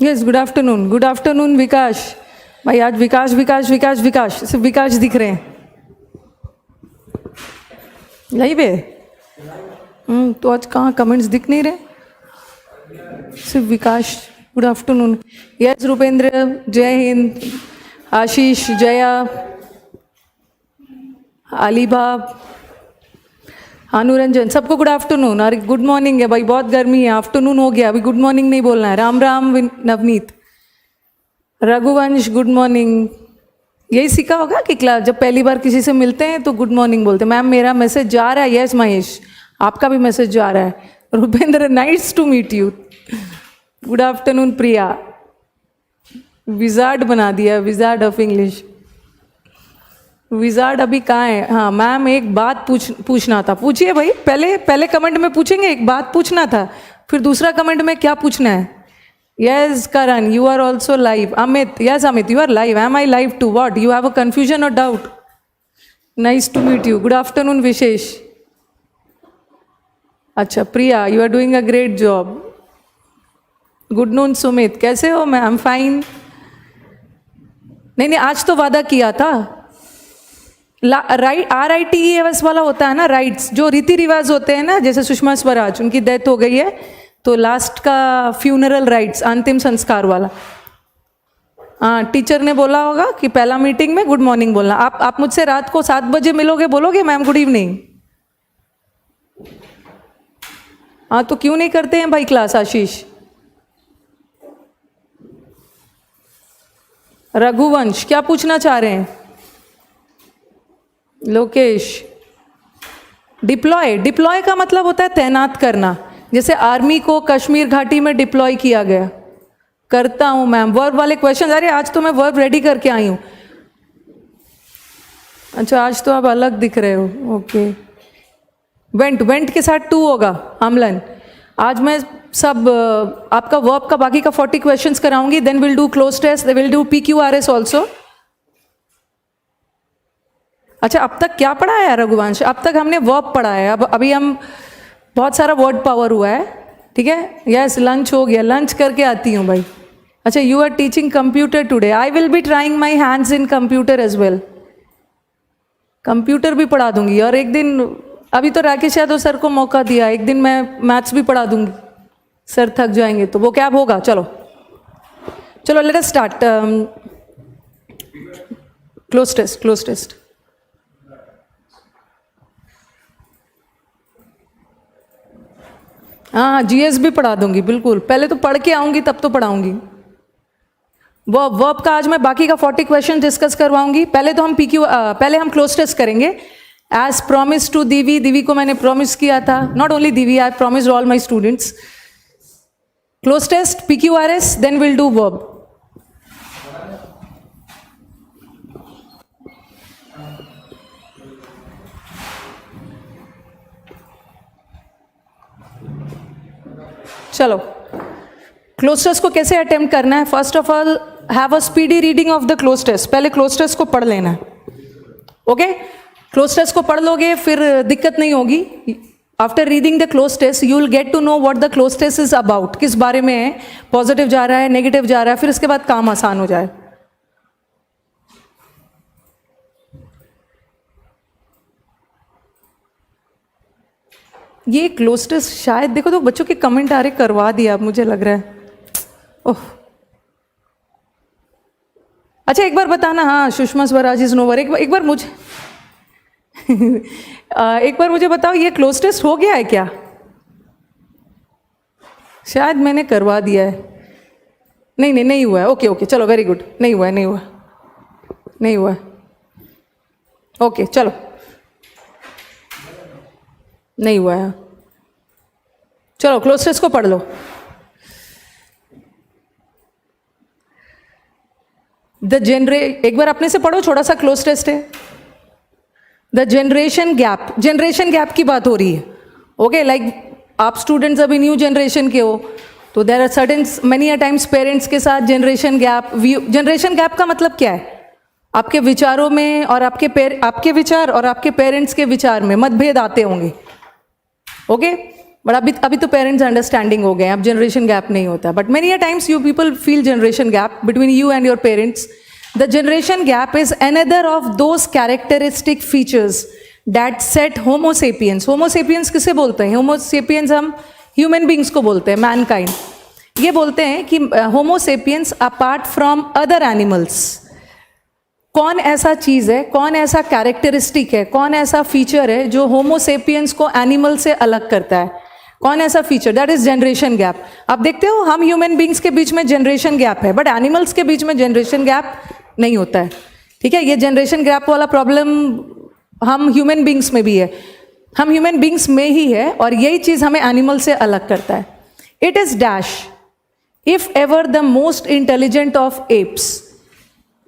Yes, good afternoon विकास भाई। आज विकास विकास विकास विकास सिर्फ विकास दिख रहे हैं लाइव है। तो आज कहाँ कमेंट्स दिख नहीं रहे, सिर्फ Vikas. Good afternoon. Yes Rupendra, जय हिंद। आशीष, जया, अलीबा, अनुरंजन, सबको गुड आफ्टरनून। अरे गुड मॉर्निंग है भाई, बहुत गर्मी है, आफ्टरनून हो गया, अभी गुड मॉर्निंग नहीं बोलना है। राम राम नवनीत। Raghuvansh, good morning. यही सीखा होगा कि क्लास जब पहली बार किसी से मिलते हैं तो गुड मॉर्निंग बोलते हैं। मैम मेरा मैसेज जा रहा है। यस महेश, आपका भी मैसेज जा रहा है। Rupendra, nice to meet you. Good afternoon Priya. Wizard बना दिया, विजार्ड ऑफ इंग्लिश। विजार्ड अभी कहाँ है? हाँ मैम, एक बात पूछना था। पूछिए भाई, पहले कमेंट में पूछेंगे, एक बात पूछना था, फिर दूसरा कमेंट में क्या पूछना है। Yes Karan, you are also live. Amit, yes Amit, you are live. Am I live too? What, you have a confusion और doubt? Nice to meet you. Good afternoon Vishesh. अच्छा Priya, you are doing a great job. Good noon Sumit, कैसे हो? मैं I am fine. नहीं, आज तो वादा किया था। RITES वाला होता है ना, राइट्स, जो रीति रिवाज होते हैं ना, जैसे सुषमा स्वराज, उनकी डेथ हो गई है तो लास्ट का फ्यूनरल राइट्स, अंतिम संस्कार वाला। हाँ, टीचर ने बोला होगा कि पहला मीटिंग में गुड मॉर्निंग बोलना। आप मुझसे रात को 7 बजे मिलोगे, बोलोगे मैम गुड इवनिंग? हाँ, तो क्यों नहीं करते हैं भाई क्लास? आशीष, रघुवंश, क्या पूछना चाह रहे हैं? लोकेश, डिप्लॉय का मतलब होता है तैनात करना। जैसे आर्मी को कश्मीर घाटी में डिप्लॉय किया गया। करता हूं मैम। वर्ब वाले क्वेश्चन, अरे आज तो मैं वर्ब रेडी करके आई हूं। अच्छा, आज तो आप अलग दिख रहे हो। ओके। वेंट के साथ टू होगा। अमलन, आज मैं सब आपका वर्ब का बाकी का 40 क्वेश्चंस कराऊंगी। Then will do cloze test, will do PQRS also. अच्छा, अब तक क्या पढ़ा है रघुवंश? अब तक हमने वर्ब पढ़ा है। अभी हम बहुत सारा वर्ड पावर हुआ है, ठीक है। यस, लंच हो गया, लंच करके आती हूँ भाई। अच्छा, you are teaching computer today. I will be trying my hands in computer as well. Computer भी पढ़ा दूंगी। और एक दिन, अभी तो राकेश यादव सर को मौका दिया, एक दिन मैं मैथ्स भी पढ़ा दूंगी। सर थक जाएंगे तो वो क्या होगा। चलो let us start. Cloze test. हाँ, GS भी पढ़ा दूंगी, बिल्कुल। पहले तो पढ़ के आऊंगी, तब तो पढ़ाऊंगी। वर्ब का आज मैं बाकी का 40 क्वेश्चन डिस्कस करवाऊंगी। पहले तो हम पहले हम क्लोज टेस्ट करेंगे। एज प्रॉमिस टू दिवी को मैंने प्रॉमिस किया था। Not only Divi, I promised all my students. Cloze test, PQRS, then will do verb. चलो, क्लोज टेस्ट को कैसे अटेम्प्ट करना है? First of all, have a speedy reading of the cloze test. पहले क्लोज टेस्ट को पढ़ लेना है। ओके, क्लोज टेस्ट को पढ़ लोगे फिर दिक्कत नहीं होगी। After reading the cloze test you will get to know what the cloze test is about, किस बारे में है, पॉजिटिव जा रहा है, नेगेटिव जा रहा है, फिर इसके बाद काम आसान हो जाए। ये क्लोज टेस्ट शायद, देखो तो बच्चों के कमेंट आ रहे, करवा दिया मुझे लग रहा है। ओह, अच्छा एक बार बताना। हाँ, सुषमा स्वराज इज नोवर। एक बार मुझे एक बार मुझे बताओ, ये क्लोज टेस्ट हो गया है क्या? शायद मैंने करवा दिया है। नहीं हुआ है। ओके, चलो, वेरी गुड। नहीं हुआ है। ओके, चलो, नहीं हुआ है। चलो, क्लोज टेस्ट को पढ़ लो। एक बार अपने से पढ़ो, छोटा सा क्लोज टेस्ट है। द जनरेशन गैप की बात हो रही है। ओके, लाइक आप स्टूडेंट्स अभी न्यू जनरेशन के हो, तो there are certain many a times parents के साथ जनरेशन गैप का मतलब क्या है? आपके विचारों में और आपके विचार और आपके पेरेंट्स के विचार में मतभेद आते होंगे। ओके, बट अभी तो पेरेंट्स अंडरस्टैंडिंग हो गए हैं, अब जनरेशन गैप नहीं होता. But many a times you people feel generation gap between you and your parents. The generation gap is another of those characteristic features that set Homo sapiens. Homo sapiens किसे बोलते हैं? Homo sapiens हम ह्यूमन बींग्स को बोलते हैं, Mankind. ये बोलते हैं कि Homo sapiens apart from other animals. कौन ऐसा चीज़ है, कौन ऐसा कैरेक्टरिस्टिक है, कौन ऐसा फीचर है जो होमोसेपियंस को एनिमल से अलग करता है? कौन ऐसा feature? That is generation gap. आप देखते हो हम ह्यूमन बींग्स के बीच में जनरेशन गैप है, बट एनिमल्स के बीच में जनरेशन गैप नहीं होता है. ठीक है, ये जनरेशन गैप वाला प्रॉब्लम हम ह्यूमन बींग्स में भी है, हम ह्यूमन बींग्स में ही है, और यही चीज़ हमें एनिमल से अलग करता है. It is dash if ever the most intelligent of apes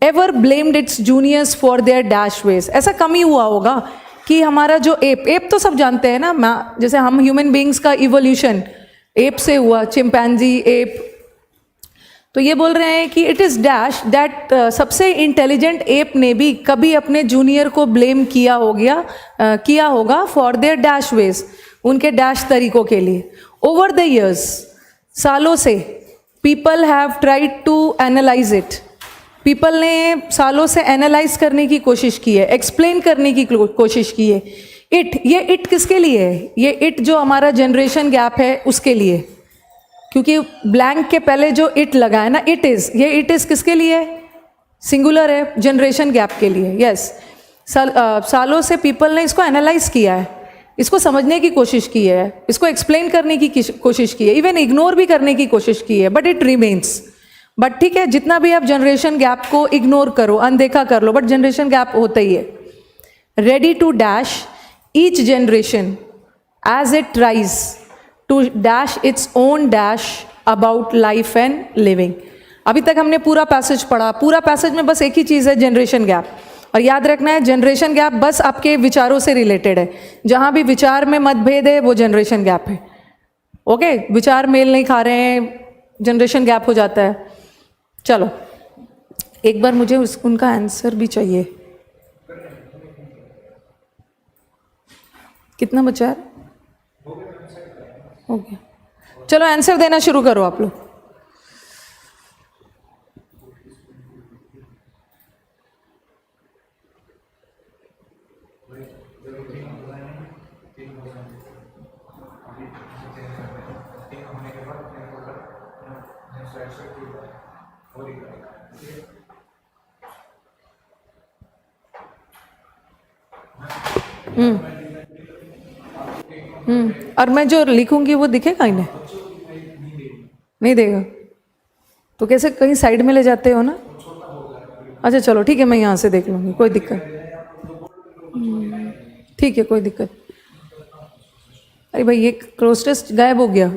ever blamed its juniors for their dash ways. ऐसा कम ही हुआ होगा कि हमारा जो एप तो सब जानते हैं ना, जैसे हम ह्यूमन बींग्स का इवोल्यूशन एप से हुआ, चिंपैंजी, एप. तो ये बोल रहे हैं कि इट इज़ डैश दैट सबसे इंटेलिजेंट एप ने भी कभी अपने जूनियर को ब्लेम किया होगा फॉर देयर डैश वेज, उनके डैश तरीकों के लिए. ओवर द ईयर्स, सालों से, people have tried to analyse it. People ने सालों से एनालाइज करने की कोशिश की है, एक्सप्लेन करने की कोशिश की है. ये इट किसके लिए है? ये इट जो हमारा जनरेशन गैप है उसके लिए, क्योंकि ब्लैंक के पहले जो इट लगा है ना, इट इज़, ये इट इज़ किसके लिए है? सिंगुलर है, जनरेशन गैप के लिए. यस, सालों से पीपल ने इसको एनालाइज किया है, इसको समझने की कोशिश की है, इसको एक्सप्लेन करने की कोशिश की है, इवन इग्नोर भी करने की कोशिश की है, बट इट रिमेन्स. बट ठीक है, जितना भी आप जनरेशन गैप को इग्नोर करो, अनदेखा कर लो, बट जनरेशन गैप होता ही है. Ready to dash each generation as it tries to dash its own dash about life and living. अभी तक हमने पूरा पैसेज पढ़ा, पूरा पैसेज में बस एक ही चीज़ है, जनरेशन गैप. और याद रखना है, जनरेशन गैप बस आपके विचारों से रिलेटेड है. जहाँ भी विचार में मतभेद है वो जनरेशन गैप है. ओके, विचार मेल नहीं खा रहे हैं, जनरेशन गैप हो जाता है. चलो, एक बार मुझे उनका आंसर भी चाहिए. कितना बचा है? हो गया. चलो आंसर देना शुरू करो आप लोग. और मैं जो लिखूंगी वो दिखेगा इन्हें? नहीं देगा तो कैसे? कहीं साइड में ले जाते हो ना? अच्छा चलो ठीक है, मैं यहाँ से देख लूँगी, कोई दिक्कत. ठीक है, कोई दिक्कत. अरे भाई, ये क्लोज टेस्ट गायब हो गया.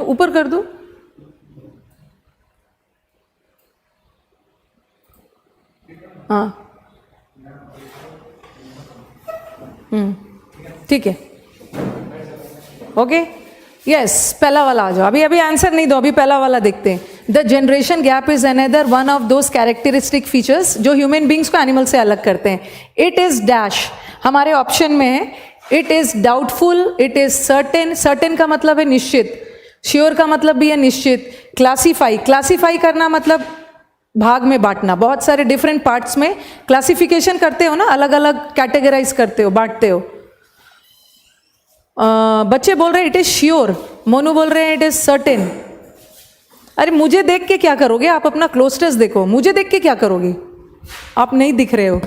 ऊपर कर दो. हाँ, ठीक है. ओके, यस, पहला वाला आ जाओ. अभी आंसर नहीं दो, अभी पहला वाला देखते हैं. The generation gap is another one of those characteristic features जो ह्यूमन बींग्स को एनिमल से अलग करते हैं. इट इज डैश हमारे ऑप्शन में है. It is doubtful, it is certain. Certain का मतलब है निश्चित, श्योर का मतलब भी है निश्चित. क्लासीफाई, क्लासीफाई करना मतलब भाग में बांटना. बहुत सारे डिफरेंट पार्ट्स में क्लासिफिकेशन करते हो ना, अलग अलग कैटेगराइज करते हो, बांटते हो. बच्चे बोल रहे हैं इट इज श्योर, मोनू बोल रहे हैं इट इज सर्टेन. अरे मुझे देख के क्या करोगे आप? अपना क्लोज टेस्ट देखो. मुझे देख के क्या करोगे? आप नहीं दिख रहे हो.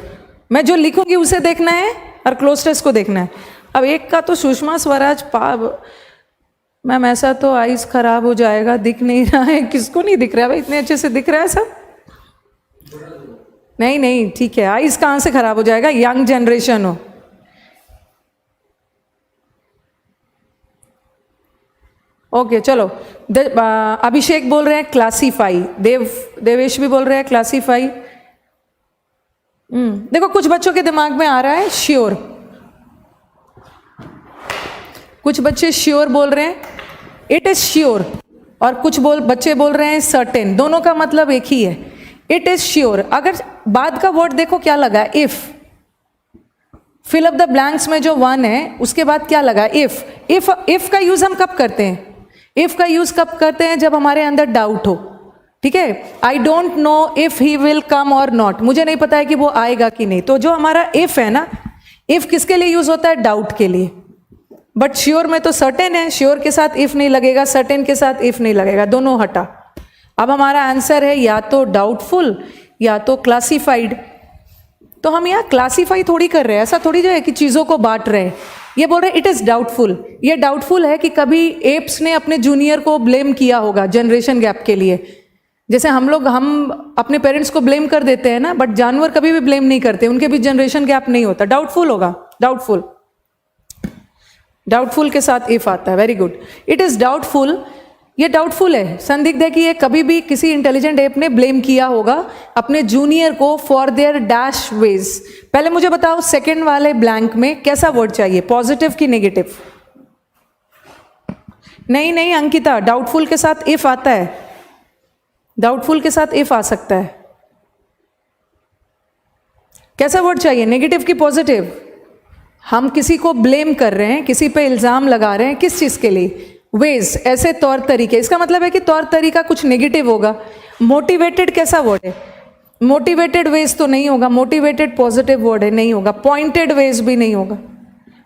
मैं जो लिखूंगी उसे देखना है और क्लोज टेस्ट को देखना है. अब एक का तो सुषमा स्वराज मैम, ऐसा तो आइज खराब हो जाएगा, दिख नहीं रहा है. किसको नहीं दिख रहा है भाई? इतने अच्छे से दिख रहा है सब. नहीं, ठीक है. आइज कहाँ से खराब हो जाएगा? यंग जनरेशन हो. ओके चलो. अभिषेक बोल रहे हैं क्लासीफाई. देवेश भी बोल रहे हैं क्लासीफाई. देखो, कुछ बच्चों के दिमाग में आ रहा है श्योर. कुछ बच्चे श्योर बोल रहे हैं, इट इज श्योर, और कुछ बच्चे बोल रहे हैं सर्टेन। दोनों का मतलब एक ही है, इट इज श्योर। अगर बाद का वर्ड देखो क्या लगा, if. Fill up the blanks में जो वन है उसके बाद क्या लगा, इफ। इफ का यूज हम कब करते हैं, इफ का यूज कब करते हैं, जब हमारे अंदर डाउट हो। ठीक है, I don't know if he will come और नॉट, मुझे नहीं पता है कि वो आएगा कि नहीं। तो जो हमारा इफ है ना, इफ किसके लिए यूज होता है, डाउट के लिए। बट श्योर में तो सर्टेन है, श्योर के साथ इफ नहीं लगेगा, सर्टेन के साथ इफ नहीं लगेगा, दोनों हटा। अब हमारा आंसर है या तो डाउटफुल या तो क्लासिफाइड। तो हम यहाँ क्लासीफाई थोड़ी कर रहे हैं, ऐसा थोड़ी जो है कि चीज़ों को बांट रहे हैं। ये बोल रहे हैं इट इज़ डाउटफुल। ये डाउटफुल है कि कभी एप्स ने अपने जूनियर को ब्लेम किया होगा जनरेशन गैप के लिए। जैसे हम अपने पेरेंट्स को ब्लेम कर देते हैं ना, बट जानवर कभी भी ब्लेम नहीं करते, उनके भी जनरेशन गैप नहीं होता। डाउटफुल होगा, डाउटफुल। डाउटफुल के साथ इफ आता है, very good. It is doubtful, ये डाउटफुल है, संदिग्ध है कि ये कभी भी किसी इंटेलिजेंट एप ने ब्लेम किया होगा अपने जूनियर को फॉर देयर डैश वेज। पहले मुझे बताओ सेकंड वाले ब्लैंक में कैसा वर्ड चाहिए, पॉजिटिव कि नेगेटिव? नहीं अंकिता, डाउटफुल के साथ इफ आता है, डाउटफुल के साथ इफ आ सकता है। कैसा वर्ड चाहिए, नेगेटिव कि पॉजिटिव? हम किसी को ब्लेम कर रहे हैं, किसी पे इल्जाम लगा रहे हैं, किस चीज के लिए? वेज, ऐसे तौर तरीके। इसका मतलब है कि तौर तरीका कुछ नेगेटिव होगा। मोटिवेटेड कैसा वर्ड है? मोटिवेटेड वेज तो नहीं होगा, मोटिवेटेड पॉजिटिव वर्ड है, नहीं होगा। पॉइंटेड वेज भी नहीं होगा,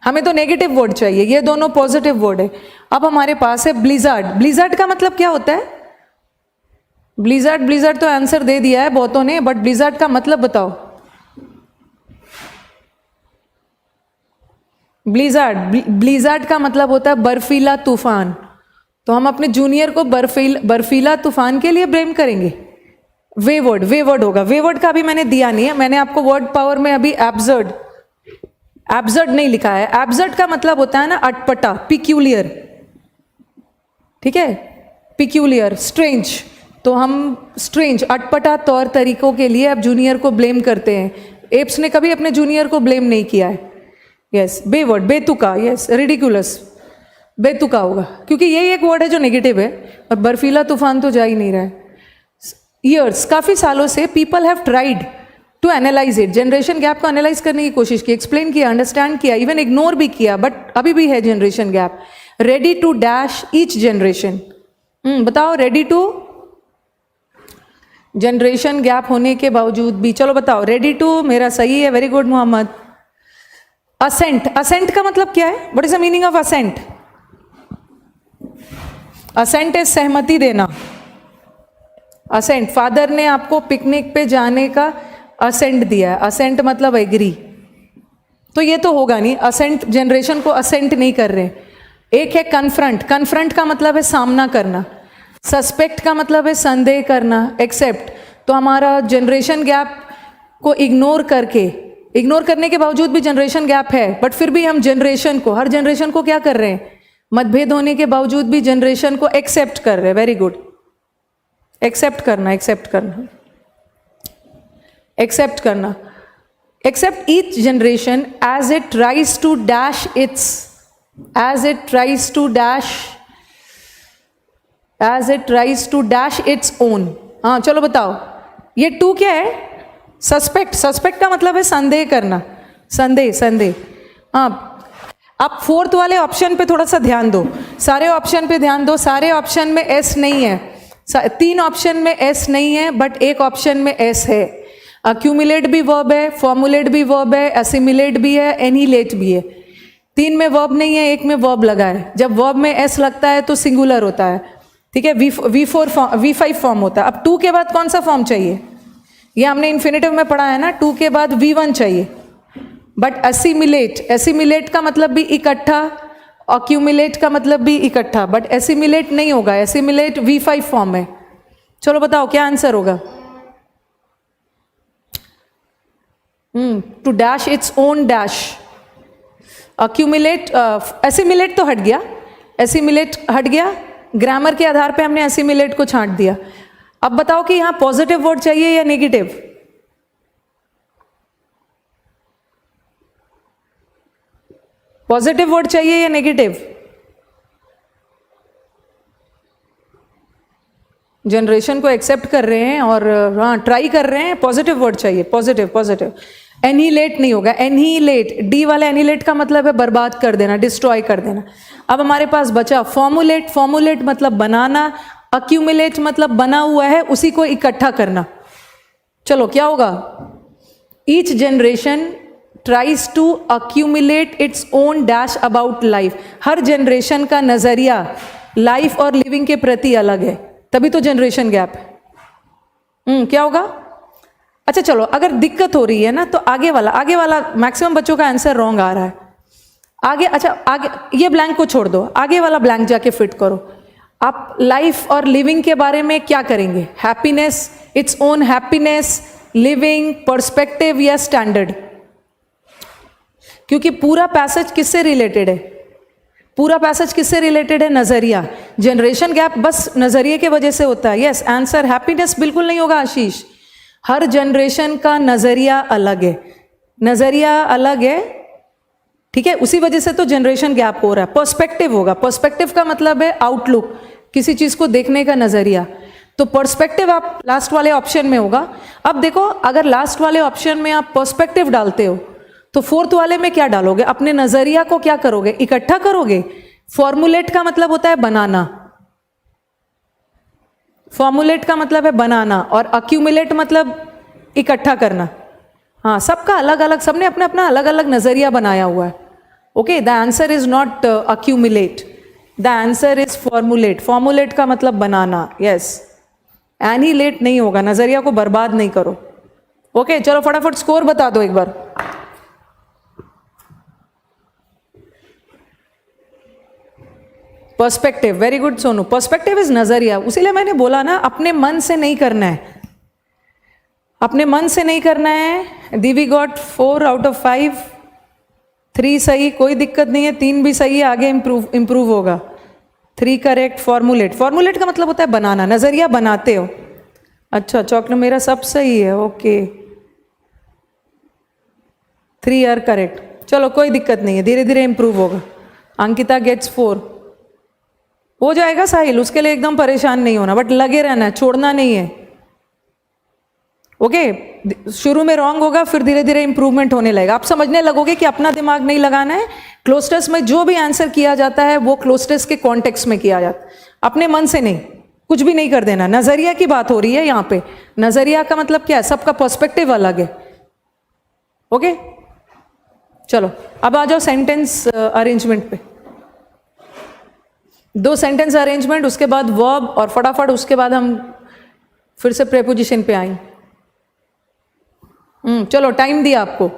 हमें तो नेगेटिव वर्ड चाहिए। ये दोनों पॉजिटिव वर्ड है। अब हमारे पास है ब्लिजार्ड। ब्लिजार्ड का मतलब क्या होता है? ब्लिजार्ड तो आंसर दे दिया है बहुतों ने, बट ब्लिजार्ड का मतलब बताओ। ब्लिजार्ड का मतलब होता है बर्फीला तूफान। तो हम अपने जूनियर को बर्फीला तूफान के लिए ब्लेम करेंगे? वेवर्ड होगा। वेवर्ड का अभी मैंने दिया नहीं है, मैंने आपको वर्ड पावर में अभी एब्सर्ड नहीं लिखा है। एब्सर्ड का मतलब होता है ना अटपटा, पिक्यूलियर। ठीक है, पिक्यूलियर, स्ट्रेंज। तो हम स्ट्रेंज, अटपटा तौर तरीकों के लिए अब जूनियर को ब्लेम करते हैं। एप्स ने कभी अपने जूनियर को ब्लेम नहीं किया है। यस, बेवर्ड, बेतुका। यस, रिडिकुलस, बेतुका होगा, क्योंकि यही एक वर्ड है जो नेगेटिव है, और बर्फीला तूफान तो जा ही नहीं रहा है। ईयर्स, काफी सालों से people have tried to analyse it. Generation gap को एनालाइज करने की कोशिश की, एक्सप्लेन किया, अंडरस्टैंड किया, इवन इग्नोर भी किया, बट अभी भी है generation gap. Ready to dash each generation. बताओ, रेडी टू, जनरेशन गैप होने के बावजूद भी, चलो बताओ, रेडी टू मेरा सही है, very good Mohammad. Assent, assent का मतलब क्या है? What is the meaning of assent? Assent is सहमति देना। असेंट, फादर ने आपको पिकनिक पे जाने का असेंट दिया है, असेंट मतलब एग्री। तो ये तो होगा नहीं, असेंट, जनरेशन को असेंट नहीं कर रहे। एक है कन्फ्रंट, कन्फ्रंट का मतलब है सामना करना। सस्पेक्ट का मतलब है संदेह करना। एक्सेप्ट, तो हमारा जनरेशन गैप को इग्नोर करने के बावजूद भी जनरेशन गैप है, बट फिर भी हम जनरेशन को, हर जनरेशन को क्या कर रहे हैं? मतभेद होने के बावजूद भी जनरेशन को एक्सेप्ट कर रहे हैं। वेरी गुड, एक्सेप्ट करना, एक्सेप्ट करना, एक्सेप्ट करना। Accept each generation as it tries to dash its, as it tries to dash its own. हाँ चलो बताओ, ये टू क्या है? सस्पेक्ट, सस्पेक्ट का मतलब है संदेह करना, संदेह। हाँ, आप फोर्थ वाले ऑप्शन पे थोड़ा सा ध्यान दो, सारे ऑप्शन पे ध्यान दो। सारे ऑप्शन में एस नहीं है, 3 ऑप्शन में एस नहीं है, बट एक ऑप्शन में एस है। अक्यूमुलेट भी वर्ब है, फॉर्मुलेट भी वर्ब है, असिमिलेट भी है, एनिलेट भी है। 3 में वर्ब नहीं है, एक में वर्ब लगा है। जब वर्ब में एस लगता है तो सिंगुलर होता है, ठीक है, V5 फॉर्म होता है। अब 2 के बाद कौन सा फॉर्म चाहिए? ये हमने इन्फिनेटिव में पढ़ा है ना, 2 के बाद V1 चाहिए। बट एसिमिलेट का मतलब भी इकट्ठा, अक्यूमुलेट का मतलब भी इकट्ठा, बट एसिमिलेट नहीं होगा, एसिमिलेट V5 फॉर्म है। चलो बताओ क्या आंसर होगा? To dash its own dash. Accumulate, assimilate तो हट गया, एसिमिलेट हट गया, ग्रामर के आधार पे हमने एसिमिलेट को छांट दिया। अब बताओ कि यहां पॉजिटिव वर्ड चाहिए या नेगेटिव? पॉजिटिव वर्ड चाहिए या नेगेटिव? जनरेशन को एक्सेप्ट कर रहे हैं और हाँ ट्राई कर रहे हैं, पॉजिटिव वर्ड चाहिए, पॉजिटिव पॉजिटिव। एनिहिलेट नहीं होगा, एनिहिलेट, डी वाला एनिहिलेट का मतलब है बर्बाद कर देना, डिस्ट्रॉय कर देना। अब हमारे पास बचा फॉर्मुलेट, फॉर्मुलेट मतलब बनाना, अक्यूमुलेट मतलब बना हुआ है उसी को इकट्ठा करना। चलो क्या होगा, each generation tries to accumulate its own dash about life. हर जनरेशन का नजरिया लाइफ और लिविंग के प्रति अलग है, तभी तो जनरेशन गैप है। क्या होगा, अच्छा चलो अगर दिक्कत हो रही है ना तो आगे वाला मैक्सिमम बच्चों का आंसर रॉन्ग आ रहा है। आगे, अच्छा आगे ये ब्लैंक को छोड़ दो, आगे वाला ब्लैंक जाके फिट करो। आप लाइफ और लिविंग के बारे में क्या करेंगे, happiness, its own happiness, living, perspective या स्टैंडर्ड? क्योंकि पूरा पैसेज किससे रिलेटेड है, पूरा पैसेज किससे रिलेटेड है, नजरिया। जनरेशन गैप बस नजरिए के वजह से होता है। यस आंसर हैप्पीनेस बिल्कुल नहीं होगा आशीष। हर जनरेशन का नजरिया अलग है, नजरिया अलग है, ठीक है, उसी वजह से तो जनरेशन गैप हो रहा है। पर्सपेक्टिव होगा, पर्सपेक्टिव का मतलब है आउटलुक, किसी चीज को देखने का नजरिया। तो पर्सपेक्टिव आप लास्ट वाले ऑप्शन में होगा। अब देखो अगर लास्ट वाले ऑप्शन में आप पर्सपेक्टिव डालते हो तो फोर्थ वाले में क्या डालोगे, अपने नजरिया को क्या करोगे, इकट्ठा करोगे। फॉर्मुलेट का मतलब होता है बनाना, फॉर्मुलेट का मतलब है बनाना, और अक्यूमुलेट मतलब इकट्ठा करना। हाँ सबका अलग अलग, सबने अपना अपना अलग अलग नजरिया बनाया हुआ है। Okay, the answer is not accumulate, the answer is formulate. Formulate का मतलब बनाना, यस। एनिहिलेट नहीं होगा, नजरिया को बर्बाद नहीं करो। ओके चलो फटाफट स्कोर बता दो एक बार। Perspective, very good Sonu. Perspective is नजरिया, उसीलिए मैंने बोला ना अपने मन से नहीं करना है, अपने मन से नहीं करना है। दिवी गॉट 4 आउट ऑफ 5, 3 सही, कोई दिक्कत नहीं है, 3 भी सही है, आगे इंप्रूव होगा। 3 करेक्ट। फॉर्मुलेट, फॉर्मुलेट का मतलब होता है बनाना, नजरिया बनाते हो। अच्छा चौक ने मेरा सब सही है, ओके। 3 आर करेक्ट, चलो कोई दिक्कत नहीं है, धीरे धीरे इंप्रूव होगा। अंकिता गेट्स 4, हो जाएगा साहिल, उसके लिए एकदम परेशान नहीं होना, बट लगे रहना है, छोड़ना नहीं है। ओके शुरू में रॉन्ग होगा, फिर धीरे धीरे इंप्रूवमेंट होने लगेगा। आप समझने लगोगे कि अपना दिमाग नहीं लगाना है। क्लोज में जो भी आंसर किया जाता है वो क्लोज के कॉन्टेक्स्ट में किया जाता है, अपने मन से नहीं, कुछ भी नहीं कर देना। नजरिया की बात हो रही है यहाँ पे, नजरिया का मतलब क्या है, सबका पर्सपेक्टिव अलग है। ओके चलो अब आ जाओ सेंटेंस अरेंजमेंट पे। 2 सेंटेंस अरेंजमेंट, उसके बाद वर्ब, और फटाफट उसके बाद हम फिर से प्रेपोजिशन पे आएंगे। चलो टाइम दिया आपको।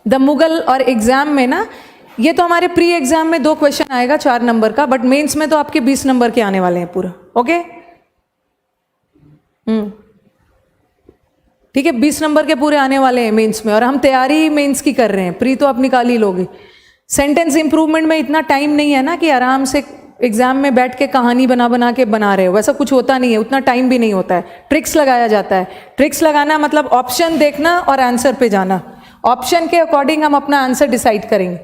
द मुगल और एग्जाम में ना, ये तो हमारे प्री एग्जाम में 2 क्वेश्चन आएगा 4 नंबर का, बट मेंस में तो आपके 20 नंबर के आने वाले हैं पूरा। ओके ठीक है, 20 नंबर के पूरे आने वाले हैं मेंस में, और हम तैयारी मेंस की कर रहे हैं। प्री तो आप निकाल ही लोगे। सेंटेंस इंप्रूवमेंट में इतना टाइम नहीं है ना कि आराम से एग्जाम में बैठ के कहानी बना बना के बना रहे हो, वैसा कुछ होता नहीं है, उतना टाइम भी नहीं होता है। ट्रिक्स लगाया जाता है। ट्रिक्स लगाना मतलब ऑप्शन देखना और आंसर पे जाना। ऑप्शन के अकॉर्डिंग हम अपना आंसर डिसाइड करेंगे।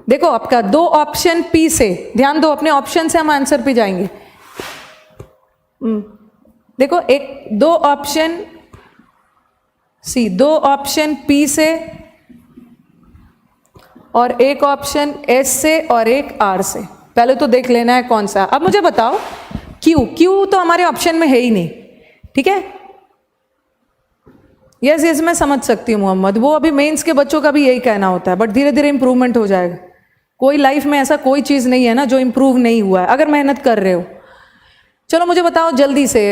देखो आपका 2 ऑप्शन पी से, ध्यान दो, अपने ऑप्शन से हम आंसर पे जाएंगे। देखो 2 ऑप्शन सी, 2 ऑप्शन पी से, और 1 ऑप्शन एस से, और 1 आर से। पहले तो देख लेना है कौन सा। अब मुझे बताओ क्यू, क्यू तो हमारे ऑप्शन में है ही नहीं, ठीक है। यस यस मैं समझ सकती हूँ मोहम्मद, वो अभी मेंस के बच्चों का भी यही कहना होता है, बट धीरे धीरे इंप्रूवमेंट हो जाएगा। कोई लाइफ में ऐसा कोई चीज़ नहीं है ना जो इंप्रूव नहीं हुआ है, अगर मेहनत कर रहे हो। चलो मुझे बताओ जल्दी से,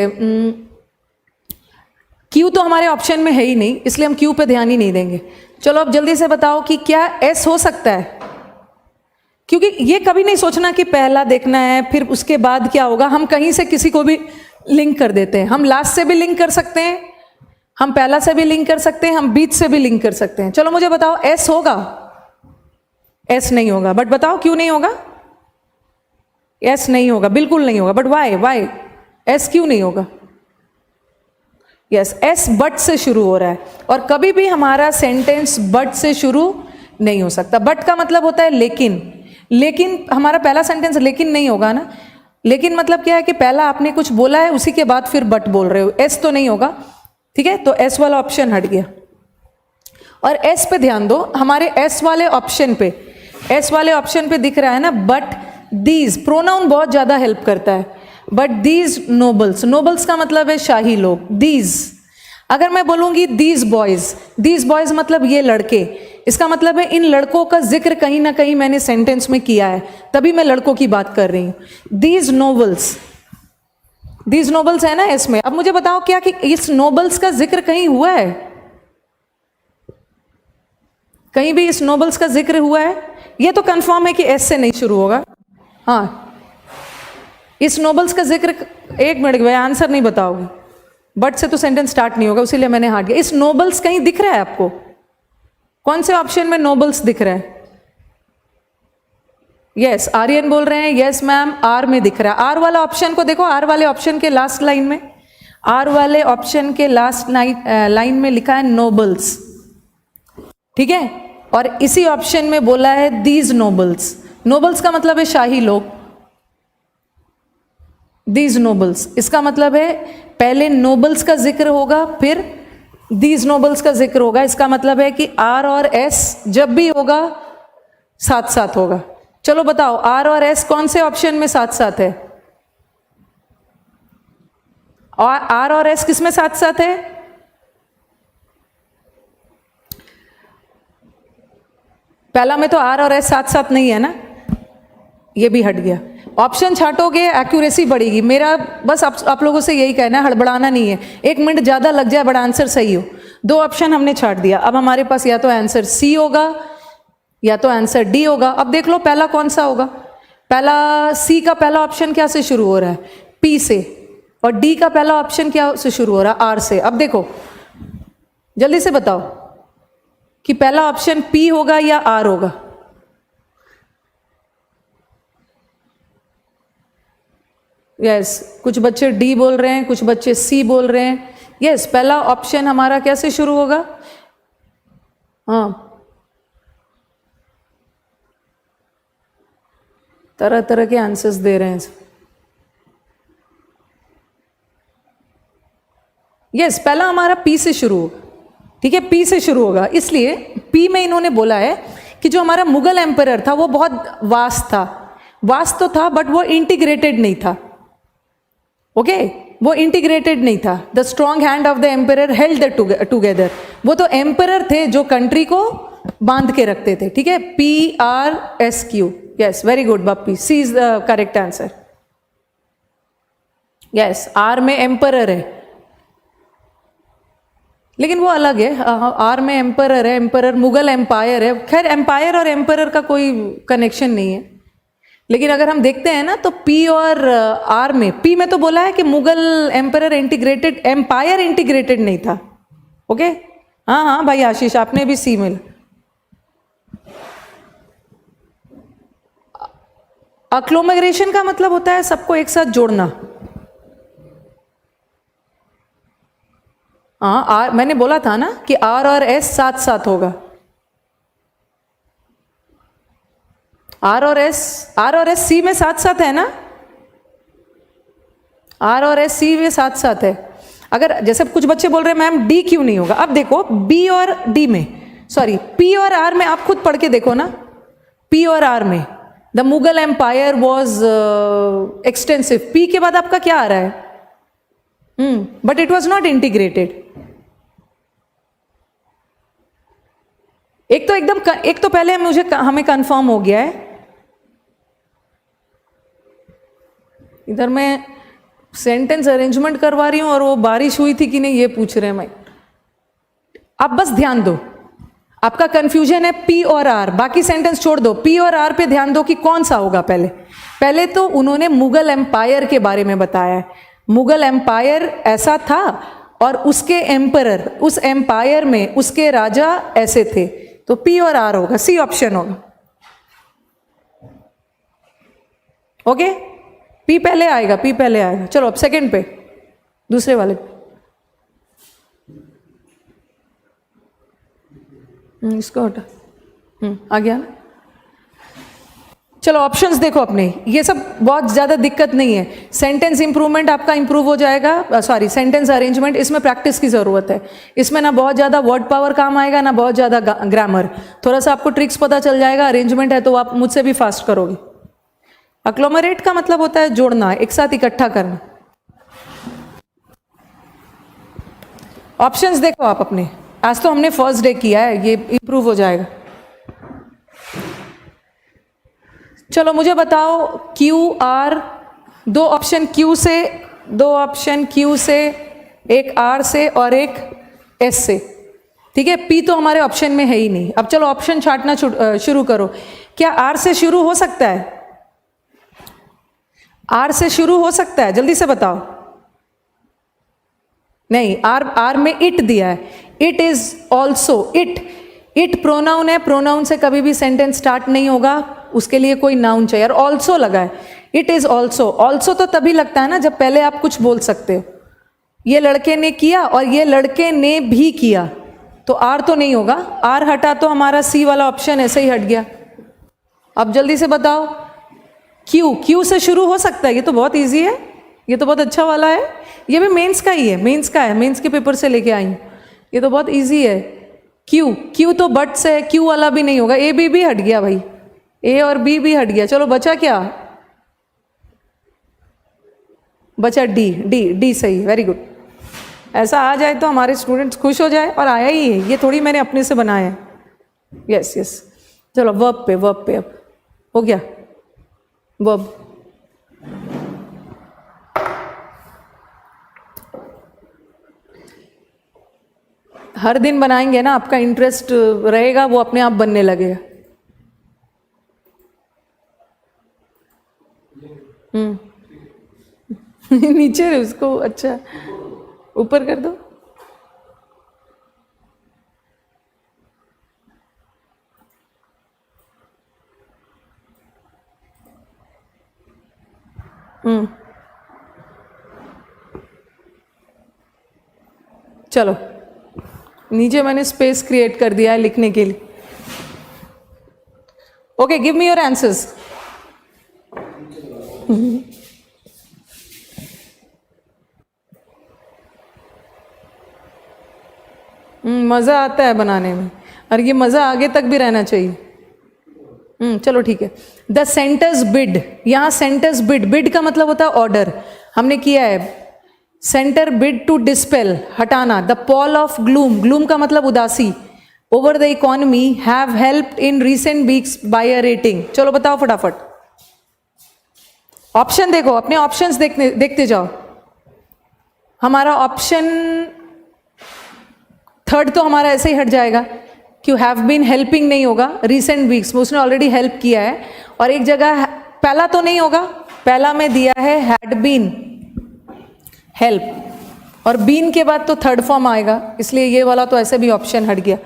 क्यू तो हमारे ऑप्शन में है ही नहीं, इसलिए हम क्यू पे ध्यान ही नहीं देंगे। चलो अब जल्दी से बताओ कि क्या एस हो सकता है, क्योंकि ये कभी नहीं सोचना कि पहला देखना है फिर उसके बाद क्या होगा। हम कहीं से किसी को भी लिंक कर देते हैं। हम लास्ट से भी लिंक कर सकते हैं, हम पहला से भी लिंक कर सकते हैं, हम बीच से भी लिंक कर सकते हैं। चलो मुझे बताओ एस होगा? एस नहीं होगा, बट बताओ क्यों नहीं होगा? एस नहीं होगा, बिल्कुल नहीं होगा, बट वाई एस क्यों नहीं होगा? यस एस बट से शुरू हो रहा है, और कभी भी हमारा सेंटेंस बट से शुरू नहीं हो सकता। बट का मतलब होता है लेकिन, लेकिन हमारा पहला सेंटेंस लेकिन नहीं होगा ना। लेकिन मतलब क्या है कि पहला आपने कुछ बोला है, उसी के बाद फिर बट बोल रहे हो, एस तो नहीं होगा, ठीक है, तो एस वाला ऑप्शन हट गया। और एस पे ध्यान दो, हमारे एस वाले ऑप्शन पे दिख रहा है ना बट दीज, प्रोनाउन बहुत ज्यादा हेल्प करता है। बट दीज नोबल्स, नोबल्स का मतलब है शाही लोग, दीज। अगर मैं बोलूंगी दीज बॉयज मतलब ये लड़के, इसका मतलब है इन लड़कों का जिक्र कहीं ना कहीं मैंने सेंटेंस में किया है, तभी मैं लड़कों की बात कर रही हूं। दीज नोबल्स है ना इसमें। अब मुझे बताओ क्या कि इस नोबल्स का जिक्र कहीं हुआ है? कहीं भी इस नोबल्स का जिक्र हुआ है? ये तो कंफर्म है कि एस से नहीं शुरू होगा। हाँ, इस नोबल्स का जिक्र, एक मिनट भाई, आंसर नहीं बताओगे, बट से तो सेंटेंस स्टार्ट नहीं होगा, इसीलिए मैंने हट गया। इस नोबल्स कहीं दिख रहा है आपको? कौन से ऑप्शन में नोबल्स दिख रहा है? यस, आर्यन बोल रहे हैं, यस मैम, आर में दिख रहा है। आर वाला ऑप्शन को देखो, आर वाले ऑप्शन के लास्ट लाइन में, आर वाले ऑप्शन के लास्ट लाइन में लिखा है नोबल्स, ठीक है, और इसी ऑप्शन में बोला है दीज नोबल्स। नोबल्स का मतलब है शाही लोग, दीज नोबल्स, इसका मतलब है पहले नोबल्स का जिक्र होगा, फिर दीज नोबल्स का जिक्र होगा। इसका मतलब है कि आर और एस जब भी होगा साथ साथ होगा। चलो बताओ, आर और एस कौन से ऑप्शन में साथ साथ है? और आर और एस किस में साथ साथ है? पहला में तो आर और एस साथ साथ नहीं है ना, ये भी हट गया। ऑप्शन छाटोगे एक्यूरेसी बढ़ेगी। मेरा बस आप लोगों से यही कहना है, हड़बड़ाना नहीं है, 1 मिनट ज्यादा लग जाए बट आंसर सही हो। 2 ऑप्शन हमने छाट दिया, अब हमारे पास या तो आंसर सी होगा या तो आंसर डी होगा। अब देख लो पहला कौन सा होगा। पहला सी का पहला ऑप्शन क्या से शुरू हो रहा है? पी से, और डी का पहला ऑप्शन क्या से शुरू हो रहा है? आर से। अब देखो जल्दी से बताओ कि पहला ऑप्शन पी होगा या आर होगा? यस, कुछ बच्चे डी बोल रहे हैं, कुछ बच्चे सी बोल रहे हैं। यस, पहला ऑप्शन हमारा कैसे शुरू होगा? हाँ, तरह तरह के आंसर्स दे रहे हैं। यस, पहला हमारा पी से शुरू होगा, ठीक है, पी से शुरू होगा। इसलिए पी में इन्होंने बोला है कि जो हमारा मुगल एम्परर था वो बहुत वास्ट तो था बट वो इंटीग्रेटेड नहीं था। ओके, वो इंटीग्रेटेड नहीं था। The strong hand of the emperor held together. वो तो एम्परर थे जो कंट्री को बांध के रखते थे, ठीक है। PRSQ, yes, very good Bappi, C is the correct answer. Yes, R में एम्परर है, लेकिन वो अलग है। आर में एम्परर है, एम्परर मुगल एम्पायर है। खैर, एम्पायर और एम्परर का कोई कनेक्शन नहीं है, लेकिन अगर हम देखते हैं ना तो पी और आर में, पी में तो बोला है कि Mughal emperor integrated, empire integrated नहीं था। ओके, हाँ हाँ भाई आशीष, आपने भी सी मिल। अक्लोमरेशन का मतलब होता है सबको एक साथ जोड़ना। हाँ, मैंने बोला था ना कि आर और एस साथ साथ होगा। आर और एस सी में साथ साथ है ना, आर और एस सी में साथ साथ है। अगर जैसे कुछ बच्चे बोल रहे हैं मैम डी क्यों नहीं होगा, अब देखो बी और डी में, सॉरी पी और आर में, आप खुद पढ़ के देखो ना, पी और आर में the Mughal empire was extensive. P के बाद आपका क्या आ रहा है? But it was not integrated. एक तो पहले हमें कंफर्म हो गया है। इधर मैं सेंटेंस अरेंजमेंट करवा रही हूं और वो बारिश हुई थी कि नहीं ये पूछ रहे हैं मैं। अब बस ध्यान दो, आपका कंफ्यूजन है पी और आर, बाकी सेंटेंस छोड़ दो, पी और आर पे ध्यान दो कि कौन सा होगा। पहले तो उन्होंने मुगल एम्पायर के बारे में बताया है। मुगल एम्पायर ऐसा था और उसके एम्परर, उस एम्पायर में उसके राजा ऐसे थे, तो पी और आर होगा, सी ऑप्शन होगा। ओके, पी पहले आएगा, पी पहले आएगा। चलो अब सेकंड पे, दूसरे वाले पे। इसको हटा, आ गया ना। चलो ऑप्शंस देखो अपने, ये सब बहुत ज़्यादा दिक्कत नहीं है। सेंटेंस इंप्रूवमेंट आपका इंप्रूव हो जाएगा, सॉरी सेंटेंस अरेंजमेंट, इसमें प्रैक्टिस की ज़रूरत है। इसमें ना बहुत ज़्यादा वर्ड पावर काम आएगा, ना बहुत ज़्यादा ग्रामर। थोड़ा सा आपको ट्रिक्स पता चल जाएगा, अरेंजमेंट है तो आप मुझसे भी फास्ट करोगे। अक्लोमरेट का मतलब होता है जोड़ना, एक साथ इकट्ठा करना। ऑप्शंस देखो आप अपने, आज तो हमने फर्स्ट डे किया है, ये इंप्रूव हो जाएगा। चलो मुझे बताओ क्यू आर, दो ऑप्शन क्यू से, एक आर से और एक एस से, ठीक है। पी तो हमारे ऑप्शन में है ही नहीं। अब चलो ऑप्शन छांटना शुरू करो। क्या आर से शुरू हो सकता है? आर से शुरू हो सकता है, जल्दी से बताओ। नहीं, आर में इट दिया है। It is also, it pronoun है, प्रोनाउन से कभी भी सेंटेंस स्टार्ट नहीं होगा, उसके लिए कोई नाउन चाहिए। और ऑल्सो लगा है, इट इज ऑल्सो। ऑल्सो तो तभी लगता है ना जब पहले आप कुछ बोल सकते हो। ये लड़के ने किया और ये लड़के ने भी किया, तो आर तो नहीं होगा। आर हटा तो हमारा सी वाला ऑप्शन ऐसे ही हट गया। अब जल्दी से बताओ क्यू से शुरू हो सकता है? ये तो बहुत ईजी है, ये तो बहुत अच्छा वाला है। ये भी मेंस का ही है, मेंस के पेपर से लेके आई हूँ। ये तो बहुत ईजी है। क्यू तो बट से है, क्यू वाला भी नहीं होगा। ए बी भी हट गया भाई, ए और बी भी हट गया। चलो बचा क्या? बचा डी सही, वेरी गुड। ऐसा आ जाए तो हमारे स्टूडेंट्स खुश हो जाए, और आया ही है, ये थोड़ी मैंने अपने से बनाया है। यस। चलो वर्ब पे अब हो गया। वर्ब हर दिन बनाएंगे ना, आपका इंटरेस्ट रहेगा, वो अपने आप बनने लगेगा। नीचे उसको, अच्छा ऊपर कर दो। चलो नीचे मैंने स्पेस क्रिएट कर दिया है लिखने के लिए। Okay, give me your answers. मज़ा आता है बनाने में, और ये मज़ा आगे तक भी रहना चाहिए। चलो ठीक है। द सेंटर्स बिड, यहाँ सेंटर्स बिड का मतलब होता है ऑर्डर। हमने किया है सेंटर बिड टू डिस्पेल, हटाना। द पॉल ऑफ ग्लूम का मतलब उदासी, over the economy, have helped in recent weeks by a rating. चलो बताओ फटाफट। ऑप्शन देखो, अपने ऑप्शंस देखते जाओ। हमारा ऑप्शन थर्ड तो हमारा ऐसे ही हट जाएगा, क्यों हैव बीन हेल्पिंग नहीं होगा, रीसेंट वीक्स में उसने ऑलरेडी हेल्प किया है। और एक जगह पहला तो नहीं होगा, पहला में दिया है हैड बीन हेल्प, और बीन के बाद तो थर्ड फॉर्म आएगा, इसलिए ये वाला तो ऐसे भी ऑप्शन हट गया।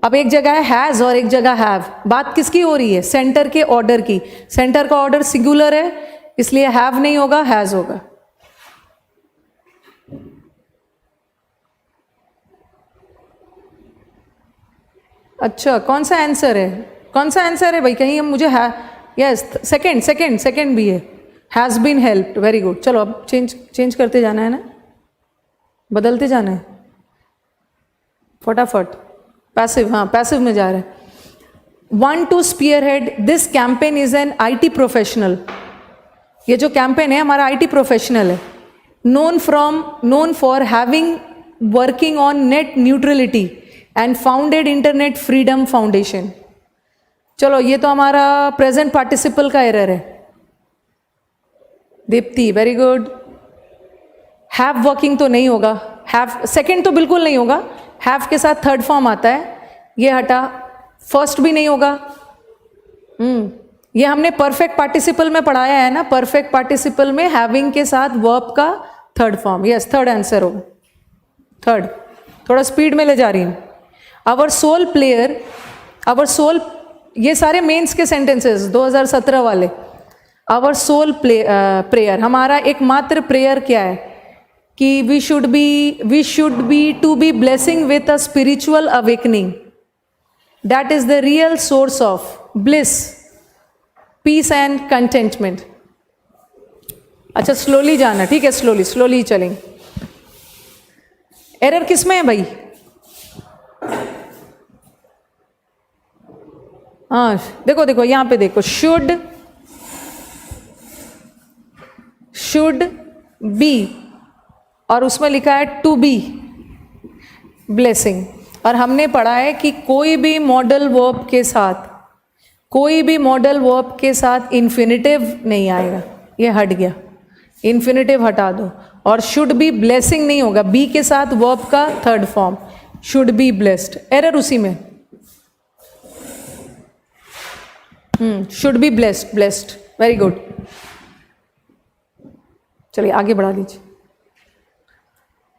अब एक जगह है हैज़ और एक जगह हैव। बात किसकी हो रही है? सेंटर के ऑर्डर की। सेंटर का ऑर्डर सिंगुलर है, इसलिए हैव नहीं होगा, हैज़ होगा। अच्छा, कौन सा आंसर है भाई? कहीं हम मुझे है, यस सेकंड भी है, has been helped. Very good. चलो अब चेंज करते जाना है ना, बदलते जाना है फटाफट। पैसिव, हाँ पैसिव में जा रहा है। One two spearhead this campaign is an IT professional. ये जो कैंपेन है हमारा IT प्रोफेशनल है। Known for having working on net neutrality and founded internet freedom foundation. चलो ये तो हमारा प्रेजेंट पार्टिसिपल का एरर है। Deepti, very good. Have working तो नहीं होगा, हैव सेकंड तो बिल्कुल नहीं होगा, हैव के साथ थर्ड फॉर्म आता है, ये हटा। फर्स्ट भी नहीं होगा। ये हमने परफेक्ट पार्टिसिपल में पढ़ाया है ना, परफेक्ट पार्टिसिपल में हैविंग के साथ वर्ब का third form. Yes, third answer होगा, थर्ड। थोड़ा स्पीड में ले जा रही हूँ। आवर सोल प्लेयर, ये सारे मेंस के सेंटेंसेस 2017 वाले। आवर सोल प्रेयर, हमारा एकमात्र प्रेयर क्या है? कि we should be to be blessing with a spiritual awakening, that is the real source of bliss. Peace and contentment. अच्छा स्लोली जाना, ठीक है, स्लोली स्लोली चलेंगे। एरर किस में है भाई? हाँ देखो देखो यहां पे देखो, शुड बी और उसमें लिखा है टू बी ब्लेसिंग। और हमने पढ़ा है कि कोई भी मॉडल वर्ब के साथ इन्फिनिटिव नहीं आएगा, ये हट गया, इन्फिनिटिव हटा दो। और शुड बी ब्लेसिंग नहीं होगा, बी के साथ वर्ब का third form, should be blessed. Error उसी में, should be blessed, very good. चलिए आगे बढ़ा दीजिए।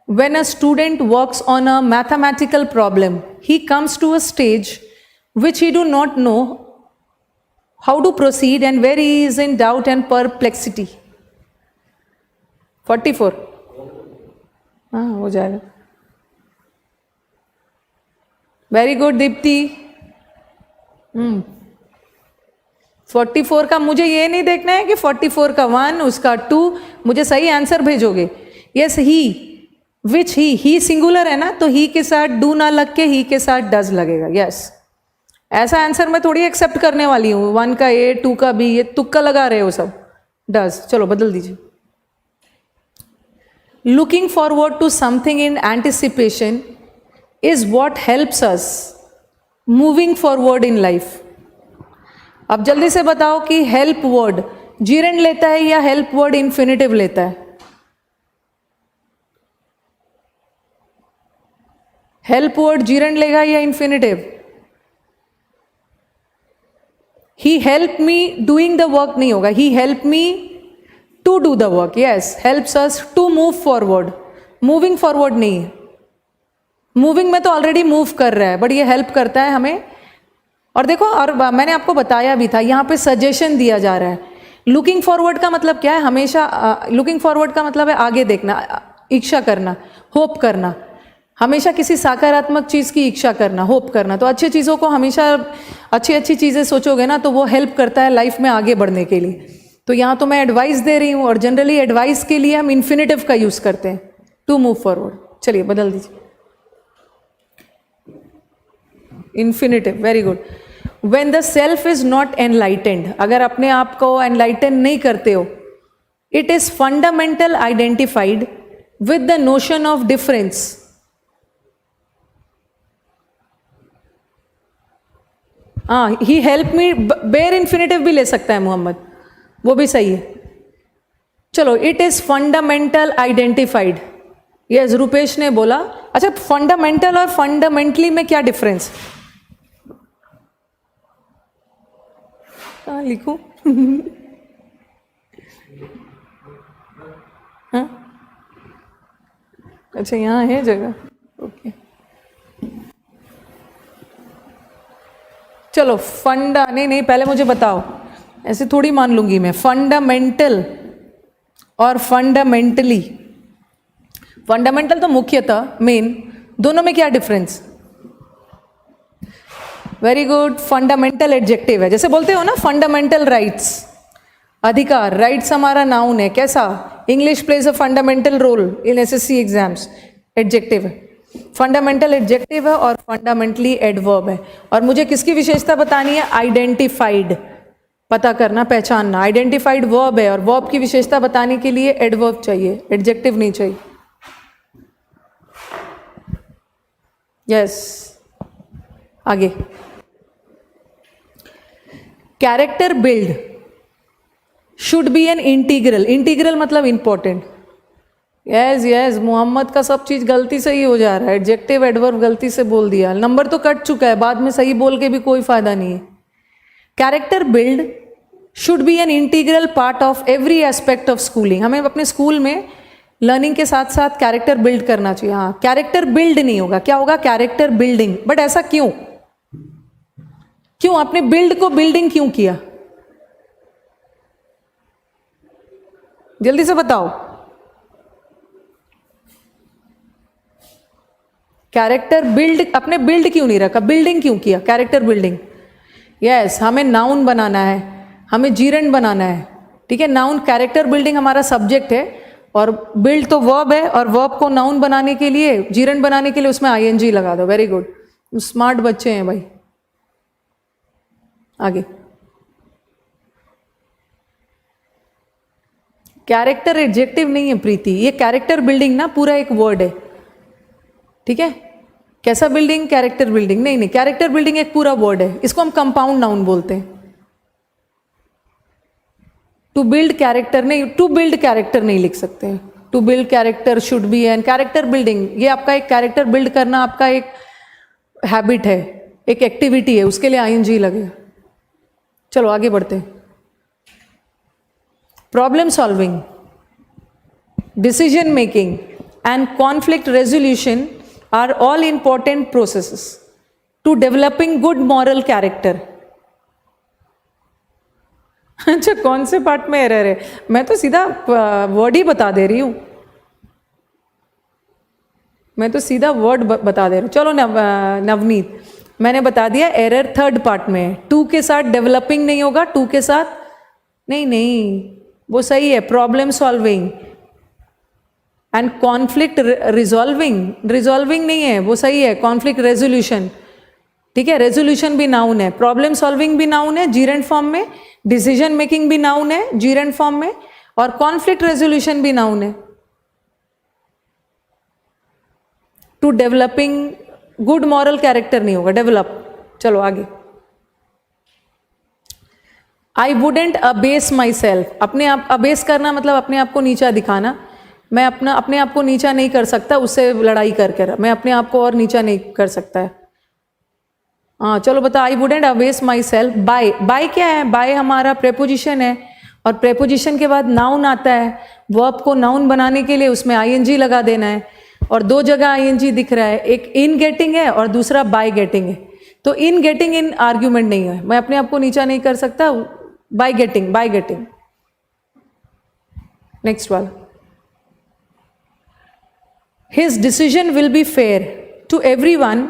When a student works on a mathematical problem, he comes to a stage which he do not know how to proceed and where he is in doubt and perplexity. 44, हाँ हो जाएगा। Very good Deepti. 44 का मुझे ये नहीं देखना है कि 44 का 1 उसका 2, मुझे सही आंसर भेजोगे। Yes he, which he singular है ना, तो ही के साथ डू ना लग के ही के साथ डज लगेगा। यस ऐसा आंसर मैं थोड़ी एक्सेप्ट करने वाली हूँ, 1 का ए 2 का बी, ये तुक्का लगा रहे हो सब, डज। चलो बदल दीजिए। Looking forward to something in anticipation is what helps us moving forward in life. अब जल्दी से बताओ कि हेल्प वर्ड जीरेंड लेता है या हेल्प वर्ड इन्फिनिटिव लेता है? हेल्प वर्ड जीरेंड लेगा या infinitive? He help me doing the work नहीं होगा, he help me to do the work. Yes, helps us to move forward, moving forward नहीं है। मूविंग में तो ऑलरेडी मूव कर रहा है, बट ये हेल्प करता है हमें। और देखो, और मैंने आपको बताया भी था, यहाँ पे सजेशन दिया जा रहा है। लुकिंग फॉरवर्ड का मतलब क्या है? हमेशा लुकिंग फॉरवर्ड का मतलब है आगे देखना, इच्छा करना, होप करना, हमेशा किसी सकारात्मक चीज़ की इच्छा करना, होप करना। तो अच्छी चीज़ों को हमेशा अच्छी चीज़ें सोचोगे ना, तो वो हेल्प करता है लाइफ में आगे बढ़ने के लिए। तो यहाँ तो मैं एडवाइस दे रही हूँ, और जनरली एडवाइस के लिए हम इन्फिनिटिव का यूज़ करते हैं, टू मूव फॉरवर्ड। चलिए बदल दीजिए, infinitive, very good. When the self is not enlightened, अगर अपने आप को एनलाइटन नहीं करते हो, it is fundamental identified with the notion of difference. हाँ, he helped me, bare infinitive भी ले सकता है मोहम्मद, वो भी सही है। चलो, it is fundamental identified। Yes, Rupesh ने बोला। अच्छा, फंडामेंटल और फंडामेंटली में क्या डिफरेंस? कहाँ लिखूं? हाँ? अच्छा यहाँ है जगह, ओके। चलो नहीं, पहले मुझे बताओ, ऐसे थोड़ी मान लूंगी मैं। फंडामेंटल और फंडामेंटली, फंडामेंटल तो मुख्यतः, मेन, दोनों में क्या difference? Very good, fundamental adjective है। जैसे बोलते हो ना, फंडामेंटल राइट्स, अधिकार, राइट्स हमारा नाउन है। कैसा? English plays a fundamental role in SSC exams, adjective है। फंडामेंटल एडजेक्टिव है और फंडामेंटली एडवर्ब है। और मुझे किसकी विशेषता बतानी है? आइडेंटिफाइड, पता करना, पहचानना। आइडेंटिफाइड वर्ब है, और वर्ब की विशेषता बताने के लिए एडवर्ब चाहिए, एडजेक्टिव नहीं चाहिए। यस, आगे। Character build should be an integral. Integral मतलब इंपॉर्टेंट। यस, मोहम्मद का सब चीज गलती से ही हो जा रहा है, एडजेक्टिव एडवर्ब गलती से बोल दिया, नंबर तो कट चुका है, बाद में सही बोल के भी कोई फायदा नहीं है। Character build should be an integral part of every aspect of schooling. हमें अपने स्कूल में लर्निंग के साथ साथ कैरेक्टर बिल्ड करना चाहिए। हाँ, कैरेक्टर बिल्ड नहीं होगा, क्या होगा? Character building. बट ऐसा क्यों? आपने बिल्ड को बिल्डिंग क्यों किया? जल्दी से बताओ। कैरेक्टर बिल्ड, अपने बिल्ड क्यों नहीं रखा, बिल्डिंग क्यों किया? Character building. यस, हमें नाउन बनाना है, हमें जीरेंड बनाना है, ठीक है। नाउन कैरेक्टर बिल्डिंग हमारा सब्जेक्ट है और बिल्ड तो वर्ब है, और वर्ब को नाउन बनाने के लिए, जीरेंड बनाने के लिए उसमें आईएनजी लगा दो। वेरी गुड, स्मार्ट बच्चे हैं भाई। आगे, कैरेक्टर एडजेक्टिव नहीं है प्रीति, ये कैरेक्टर बिल्डिंग ना पूरा एक वर्ड है, ठीक है। कैसा बिल्डिंग? कैरेक्टर बिल्डिंग नहीं, नहीं, कैरेक्टर बिल्डिंग एक पूरा वर्ड है, इसको हम कंपाउंड नाउन बोलते हैं। टू बिल्ड कैरेक्टर नहीं, टू बिल्ड कैरेक्टर नहीं लिख सकते हैं। To build character should be an character building, ये आपका एक कैरेक्टर बिल्ड करना आपका एक हैबिट है, एक एक्टिविटी है, उसके लिए आईएनजी लगेगा। चलो आगे बढ़ते हैं। Problem solving, decision making and conflict resolution are all important processes to developing good moral character. अच्छा, कौन से पार्ट में एरर है? मैं तो सीधा वर्ड ही बता दे रही हूं, मैं तो सीधा वर्ड बता दे रही हूं। चलो नवनीत, मैंने बता दिया एरर थर्ड पार्ट में है। टू के साथ डेवलपिंग नहीं होगा, टू के साथ नहीं, नहीं वो सही है। Problem solving and conflict resolving, resolving नहीं है, वो सही है। कॉन्फ्लिक्ट रेजोल्यूशन, ठीक है, रेजोल्यूशन भी नाउन है, प्रॉब्लम सॉल्विंग भी नाउन है जीरेंड फॉर्म में, डिसीजन मेकिंग भी नाउन है जीरेंड फॉर्म में, और कॉन्फ्लिक्ट रेजोल्यूशन भी नाउन है। To developing good moral character नहीं होगा, डेवलप। चलो आगे। I wouldn't abase myself, अपने आप अबेस करना मतलब अपने आप को नीचा दिखाना। मैं अपने आप को नीचा नहीं कर सकता उससे लड़ाई करके, मैं अपने आप को और नीचा नहीं कर सकता है। हाँ चलो बता, I wouldn't abase myself by. By क्या है? बाय हमारा प्रेपोजिशन है, और प्रेपोजिशन के बाद नाउन आता है। वर्ब को नाउन बनाने के लिए उसमें आईएनजी लगा देना है, और दो जगह आईएनजी दिख रहा है, एक इन गेटिंग है और दूसरा बाय गेटिंग है। तो इन गेटिंग इन आर्ग्यूमेंट नहीं है, मैं अपने आप को नीचा नहीं कर सकता, by getting, by getting. Next वाला, his decision will be fair to everyone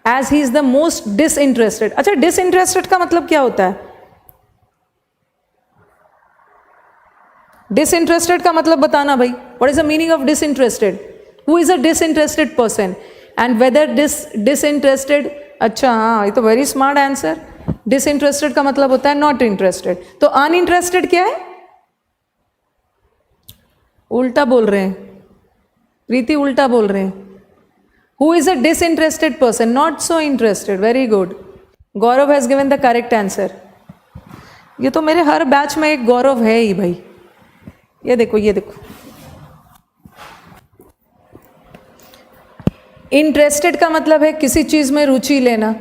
as he is the most disinterested. अच्छा, disinterested का मतलब क्या होता है? disinterested का मतलब बताना भाई, what is the meaning of disinterested? who is a disinterested person and whether disinterested, अच्छा हाँ, ये तो very smart answer। disinterested का मतलब होता है not interested, तो uninterested क्या है? उल्टा बोल रहे हैं प्रीति, उल्टा बोल रहे हैं। Who is a disinterested person? Not so interested. Very good. Gaurav has given the correct answer. ये तो मेरे हर बैच में एक गौरव है ही भाई। ये देखो, ये देखो। इंटरेस्टेड का मतलब है किसी चीज में रुचि लेना,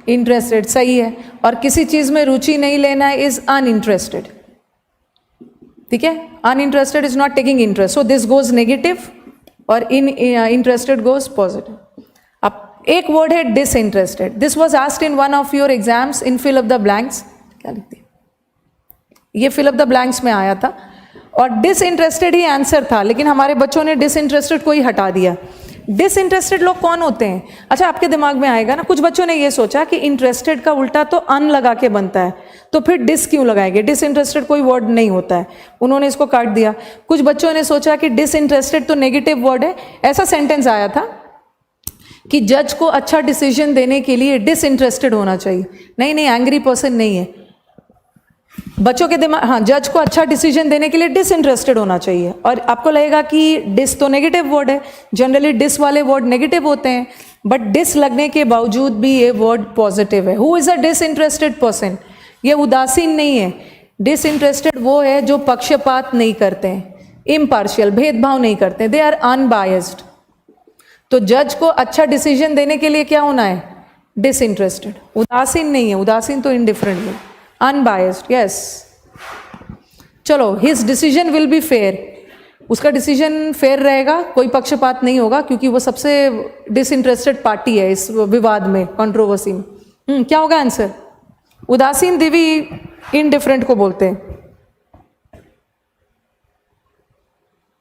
इंटरेस्टेड सही है, और किसी चीज में रुचि नहीं लेना है इज अनइंटरेस्टेड, ठीक है। Uninterested is not taking interest, so this goes negative और इन इंटरेस्टेड गोज पॉजिटिव। अब एक वर्ड है disinterested. This was asked in one of your exams in fill of the blanks. क्या लिखते हैं? ये फिल ऑफ द ब्लैंक्स में आया था, और डिसइंटरेस्टेड ही आंसर था, लेकिन हमारे बच्चों ने डिसइंटरेस्टेड को ही हटा दिया। डिसइंटरेस्टेड लोग कौन होते हैं? अच्छा, आपके दिमाग में आएगा ना, कुछ बच्चों ने ये सोचा कि इंटरेस्टेड का उल्टा तो अन लगा के बनता है, तो फिर डिस क्यों लगाएंगे? डिसइंटरेस्टेड कोई वर्ड नहीं होता है, उन्होंने इसको काट दिया। कुछ बच्चों ने सोचा कि डिसइंटरेस्टेड तो नेगेटिव वर्ड है, ऐसा सेंटेंस आया था कि जज को अच्छा डिसीजन देने के लिए डिसइंटरेस्टेड होना चाहिए। नहीं नहीं, एंग्री पर्सन नहीं है बच्चों के दिमाग। हाँ, जज को अच्छा डिसीजन देने के लिए डिसइंटरेस्टेड होना चाहिए। और आपको लगेगा कि डिस तो नेगेटिव वर्ड है, जनरली डिस वाले वर्ड नेगेटिव होते हैं, बट डिस लगने के बावजूद भी ये वर्ड पॉजिटिव है। Who is a disinterested person? ये उदासीन नहीं है। डिसइंटरेस्टेड वो है जो पक्षपात नहीं करते हैं, इम्पार्शियल, भेदभाव नहीं करते, दे आर अनबायस्ड। तो जज को अच्छा डिसीजन देने के लिए क्या होना है? डिसइंटरेस्टेड। उदासीन नहीं है, उदासीन तो इनडिफरेंट है, अनबायस्ड। यस, चलो, his decision will be fair, उसका डिसीजन फेयर रहेगा, कोई पक्षपात नहीं होगा, क्योंकि वो सबसे डिसइंटरेस्टेड पार्टी है इस विवाद में, कंट्रोवर्सी में। क्या होगा आंसर? उदासीन देवी इनडिफरेंट को बोलते हैं।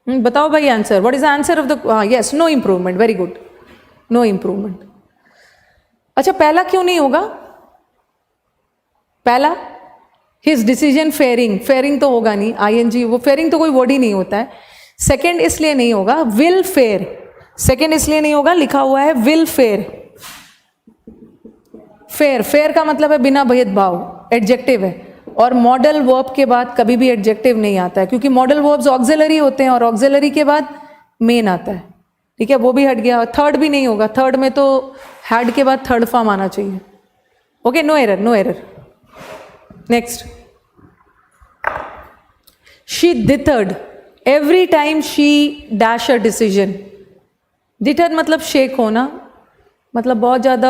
बताओ भाई answer, what is the answer of the? Yes, no improvement. Very good, no improvement. अच्छा, पहला क्यों नहीं होगा? पहला हिज डिसीजन फेयरिंग, फेयरिंग तो होगा नहीं, आईएनजी, वो फेयरिंग तो कोई वर्ड ही नहीं होता है। सेकंड इसलिए नहीं होगा, विल फेयर, सेकंड इसलिए नहीं होगा, लिखा हुआ है विल फेयर। फेयर, फेयर का मतलब है बिना भेदभाव, एडजेक्टिव है। और मॉडल वर्ब के बाद कभी भी एडजेक्टिव नहीं आता है, क्योंकि मॉडल वर्ब्स ऑक्सिलरी होते हैं और ऑक्सिलरी के बाद मेन आता है। ठीक है, वो भी हट गया। थर्ड भी नहीं होगा, थर्ड में तो हैड के बाद थर्ड फॉर्म आना चाहिए। Okay, no error, no error. Next, she deterred every time she dash a decision. Deter मतलब शेक होना, मतलब बहुत ज़्यादा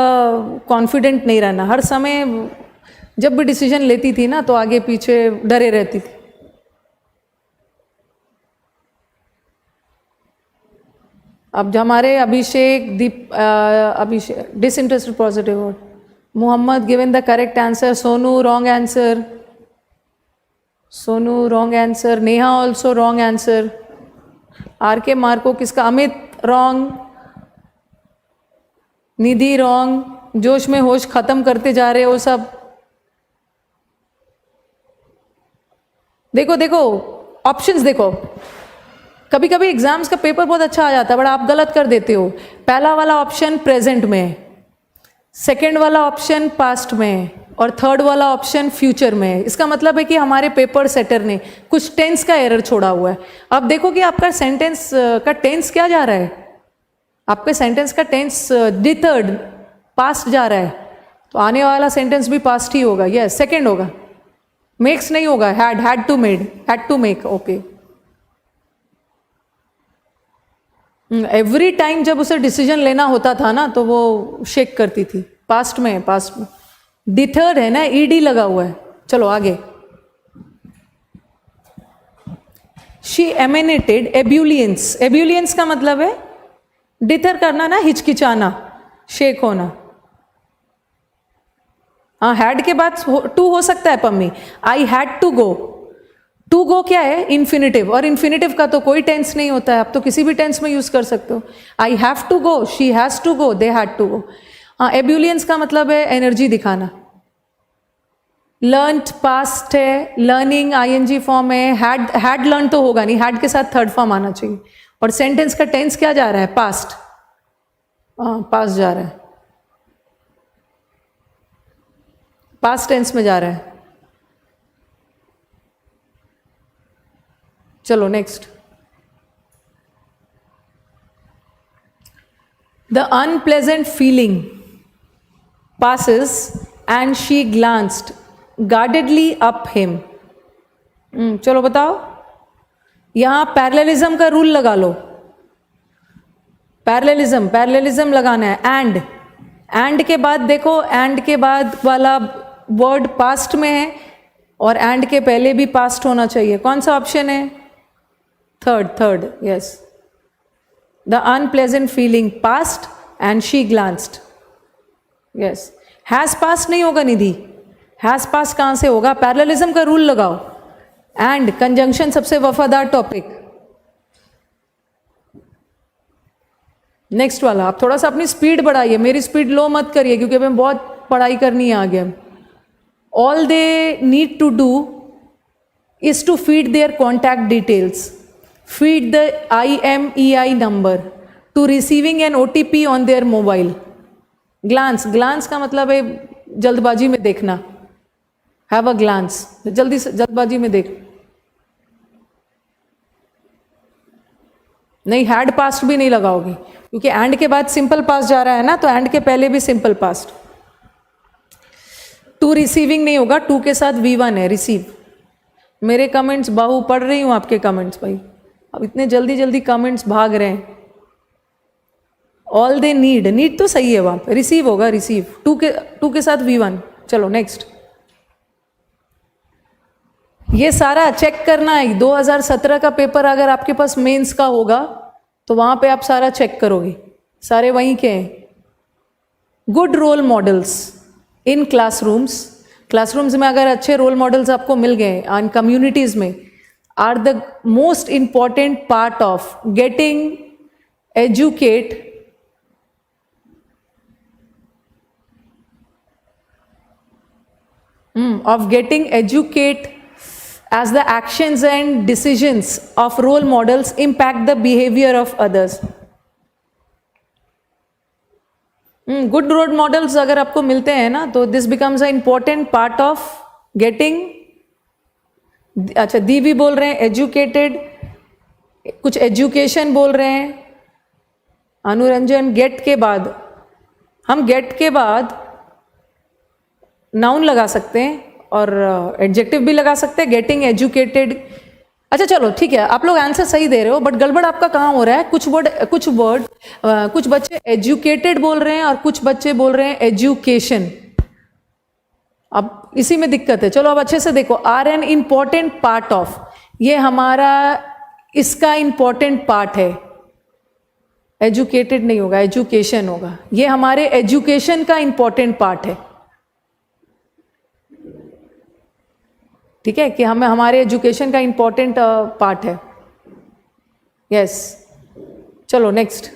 कॉन्फिडेंट नहीं रहना, हर समय जब भी डिसीजन लेती थी ना तो आगे पीछे डरे रहती थी। अब हमारे Abhishek Abhishek disinterested positive word, Mohammad given the correct answer, Sonu wrong answer, Sonu wrong answer, Neha also wrong answer, आर के मार्को किसका, अमित रॉन्ग, निधि रॉन्ग, जोश में होश खत्म करते जा रहे हो सब। देखो देखो ऑप्शंस देखो, कभी कभी एग्जाम्स का पेपर बहुत अच्छा आ जाता है बट आप गलत कर देते हो। पहला वाला ऑप्शन प्रेजेंट में, सेकंड वाला ऑप्शन पास्ट में, और थर्ड वाला ऑप्शन फ्यूचर में। इसका मतलब है कि हमारे पेपर सेटर ने कुछ टेंस का एरर छोड़ा हुआ है। अब देखो कि आपका सेंटेंस का टेंस क्या जा रहा है, आपके सेंटेंस का टेंस डिटर्ड पास्ट जा रहा है, तो आने वाला सेंटेंस भी पास्ट ही होगा। यस, सेकंड होगा, मेक्स नहीं होगा, had to made, had to make. Okay, every time जब उसे डिसीजन लेना होता था ना तो वो शेक करती थी, पास्ट में, पास्ट में। डिटर्ड है ना, ईडी लगा हुआ है। चलो आगे, शी एमिनेटेड एब्यूलियंस, एब्यूलियंस का मतलब है डिटर करना ना, हिचकिचाना, शेक होना। हाँ, हैड के बाद टू हो सकता है Pammi, I had to go. To go क्या है, इन्फिनिटिव, और इन्फिनिटिव का तो कोई टेंस नहीं होता है, आप तो किसी भी टेंस में यूज कर सकते हो। I have to go, she has to go, they had to go. हाँ, एब्यूलियंस का मतलब है एनर्जी दिखाना। लर्नड पास्ट है, लर्निंग आईएनजी फॉर्म है, हैड लर्न तो होगा नहीं, हैड के साथ थर्ड फॉर्म आना चाहिए। और सेंटेंस का टेंस क्या जा रहा है, पास्ट, पास्ट जा रहा है, पास्ट टेंस में जा रहा है। चलो next, the unpleasant feeling passes and she glanced guardedly up him। चलो बताओ, यहां पैरेललिज्म का रूल लगा लो, पैरेललिज्म लगाना है। एंड के बाद देखो, एंड के बाद वाला वर्ड पास्ट में है और एंड के पहले भी पास्ट होना चाहिए। कौन सा ऑप्शन है, third, yes. The unpleasant feeling passed and she glanced, yes. Has pass नहीं होगा निधि, हैज पास कहां से होगा, पैरेललिज्म का रूल लगाओ। एंड कंजंक्शन सबसे वफादार टॉपिक। नेक्स्ट वाला, आप थोड़ा सा अपनी स्पीड बढ़ाइए, मेरी स्पीड लो मत करिए क्योंकि हमें बहुत पढ़ाई करनी है आगे। All they need to do is to feed their contact details, feed the IMEI number to receiving an OTP on their mobile. Glance का मतलब है जल्दबाजी में देखना, हैव अ ग्लांस, जल्दी से जल्दबाजी में देख। नहीं, हैड पास्ट भी नहीं लगाओगे क्योंकि एंड के बाद सिंपल पास्ट जा रहा है ना, तो एंड के पहले भी सिंपल पास्ट। टू रिसीविंग नहीं होगा, टू के साथ V1 है, रिसीव। मेरे कमेंट्स बाहू पढ़ रही हूं आपके कमेंट्स भाई, अब इतने जल्दी जल्दी कमेंट्स भाग रहे हैं। ऑल दे नीड तो सही है वहां पे, रिसीव होगा, रिसीव। टू के साथ V1। चलो नेक्स्ट, ये सारा चेक करना है। 2017 का पेपर अगर आपके पास मेंस का होगा तो वहां पे आप सारा चेक करोगे, सारे वहीं के हैं। Good role models in classrooms में अगर अच्छे रोल मॉडल्स आपको मिल गए एंड कम्युनिटीज में, are the most important part of getting educate of getting educate as the actions and decisions of role models impact the behavior of others. Good role models अगर आपको मिलते हैं ना तो this becomes a important part of getting. अच्छा, दीवी बोल रहे हैं एजुकेटेड, कुछ एजुकेशन बोल रहे हैं. अनुरंजन, गेट के बाद हम गेट के बाद नाउन लगा सकते हैं और एडजेक्टिव भी लगा सकते हैं. Getting educated. अच्छा चलो ठीक है, आप लोग आंसर सही दे रहे हो, बट गड़बड़ आपका कहाँ हो रहा है? कुछ बच्चे एजुकेटेड बोल रहे हैं और कुछ बच्चे बोल रहे हैं एजुकेशन. अब इसी में दिक्कत है. चलो अब अच्छे से देखो. Are an important part of, ये हमारा इसका इंपॉर्टेंट पार्ट है. एजुकेटेड नहीं होगा, एजुकेशन होगा. ये हमारे एजुकेशन का इंपॉर्टेंट पार्ट है. ठीक है कि हमें हमारे एजुकेशन का इंपॉर्टेंट पार्ट है. यस, चलो नेक्स्ट.